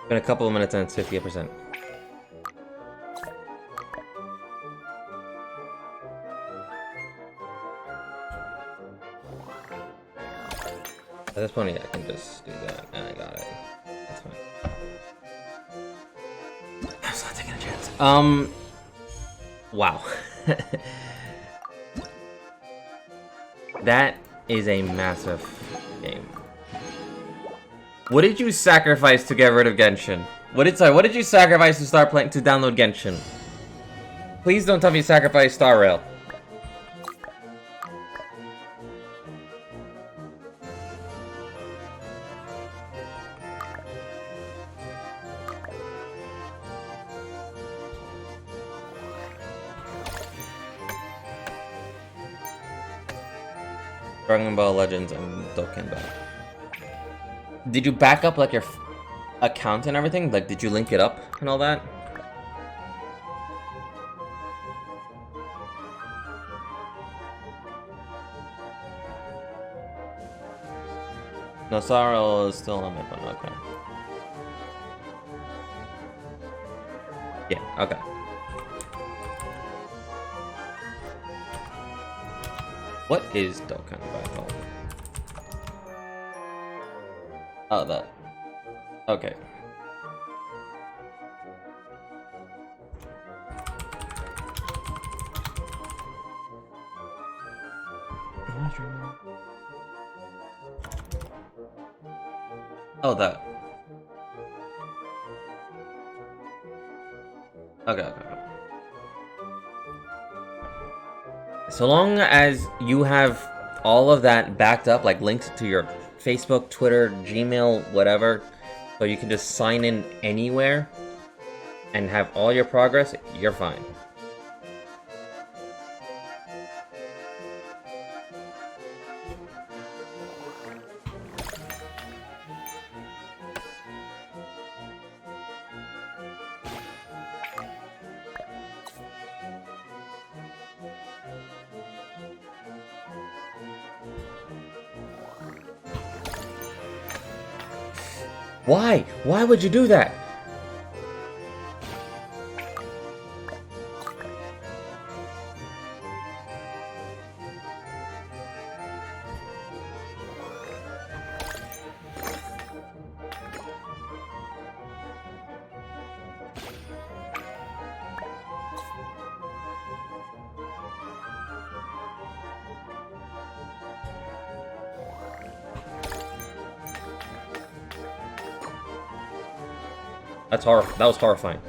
Been a couple of minutes and it's 58%. At this point, yeah, I can just do that, and I got it. That's fine. I'm just not taking a chance. Wow. That is a massive game. What did you sacrifice to get rid of Genshin? What did you sacrifice to start playing to download Genshin? Please don't tell me you sacrificed Star Rail. Dragon Ball Legends and Dokkan Battle. Did you back up like your account and everything? Like, did you link it up and all that? No, Sorrow is still on my phone. Okay. Yeah. Okay. What is Dokkan Battle? Oh, that. Okay. Oh, that. Okay. So long as you have all of that backed up, like linked to your Facebook, Twitter, Gmail, whatever, so you can just sign in anywhere and have all your progress, you're fine. Why? Why would you do that? That was horrifying.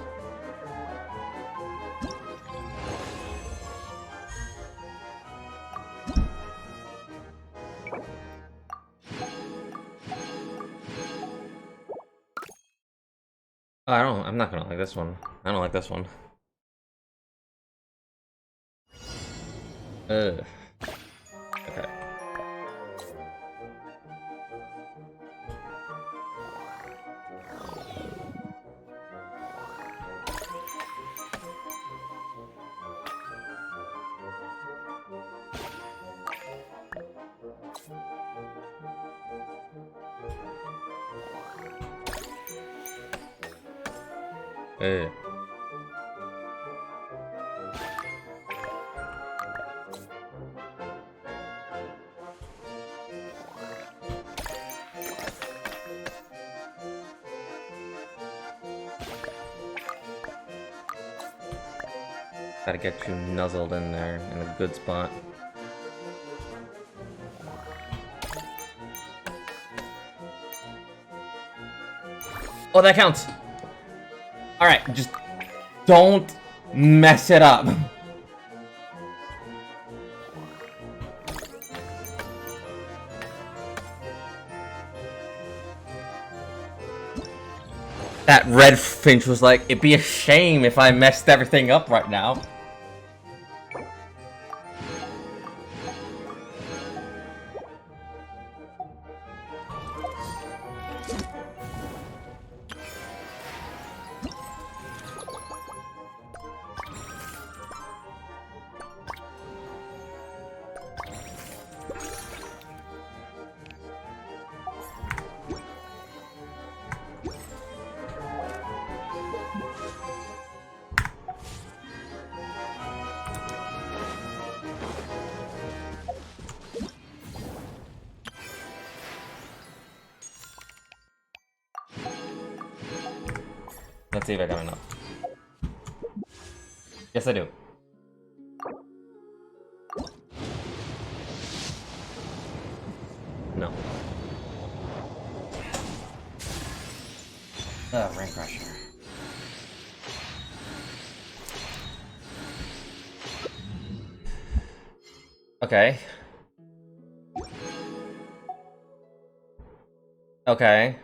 I'm not gonna like this one. I don't like this one. Ugh. Okay. Ugh. Gotta get you nuzzled in there in a good spot. Oh, that counts. All right, just don't mess it up. That red finch was like, it'd be a shame if I messed everything up right now. Let's see if I got enough. Yes, I do. No. Rain Crusher. Okay. Okay.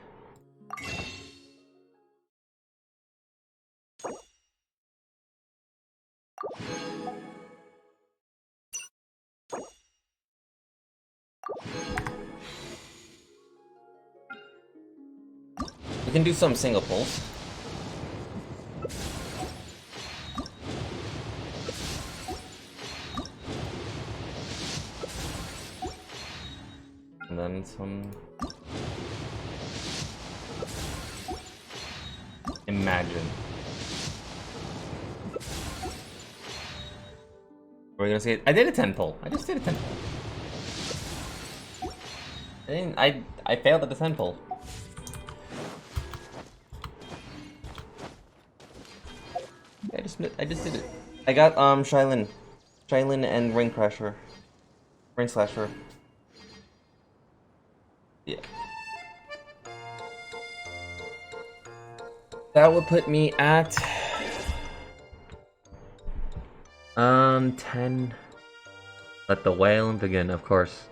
We can do some single pulls. And then some... Imagine. Are we gonna see it? I did a 10 pull. I just did a 10 pull. I failed at the 10 pull. I just did it. I got Shylin and Rain Crusher. Rain Slasher. Yeah. That would put me at 10. Let the wailing begin, of course.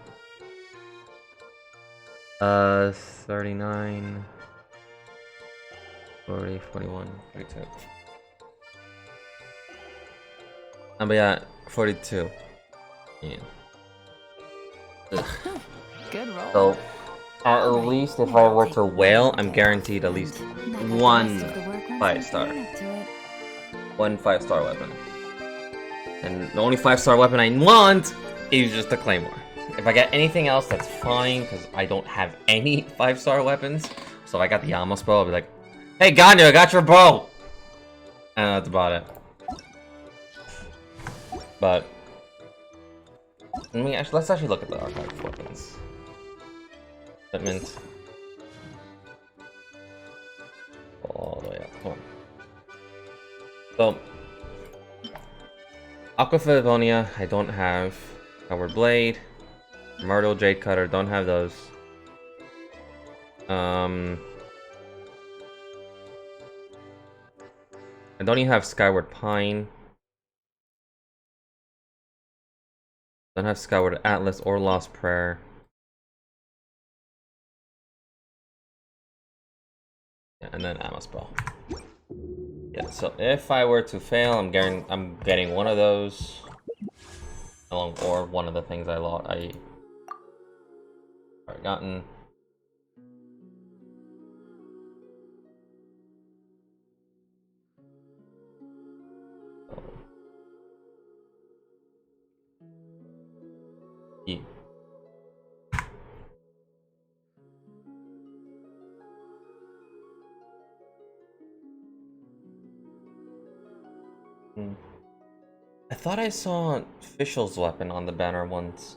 39, 40, 41, 42. But yeah, 42. Yeah. Ugh. Good roll. So, at least if I were to whale, I'm guaranteed at least one 5-star. One 5-star weapon. And the only 5-star weapon I want is just a claymore. If I get anything else, that's fine, because I don't have any 5-star weapons. So if I got the Amos bow, I'll be like, hey Ganyu, I got your bow! And that's about it. But let's actually look at the archive weapons. Equipment. All the way up. Come on. So Aquaphilibonia, I don't have. Coward Blade. Myrtle Jade Cutter, don't have those. I don't even have Skyward Pine. Don't have Skyward Atlas or Lost Prayer. Yeah, and then Amos Bow. Yeah, so if I were to fail, I'm getting one of those, along or one of the things I already gotten. Yeah. I thought I saw Fischl's weapon on the banner once.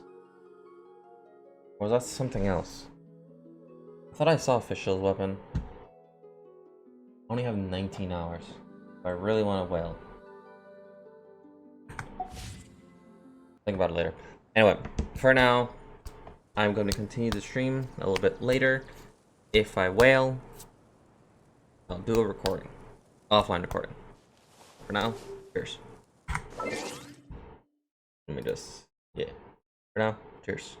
Or was that something else? I thought I saw Fischl's weapon. I only have 19 hours. I really want to whale. Think about it later. Anyway, for now, I'm going to continue the stream a little bit later. If I whale, I'll do a recording. Offline recording. For now, cheers. Let me just, yeah. For now, cheers.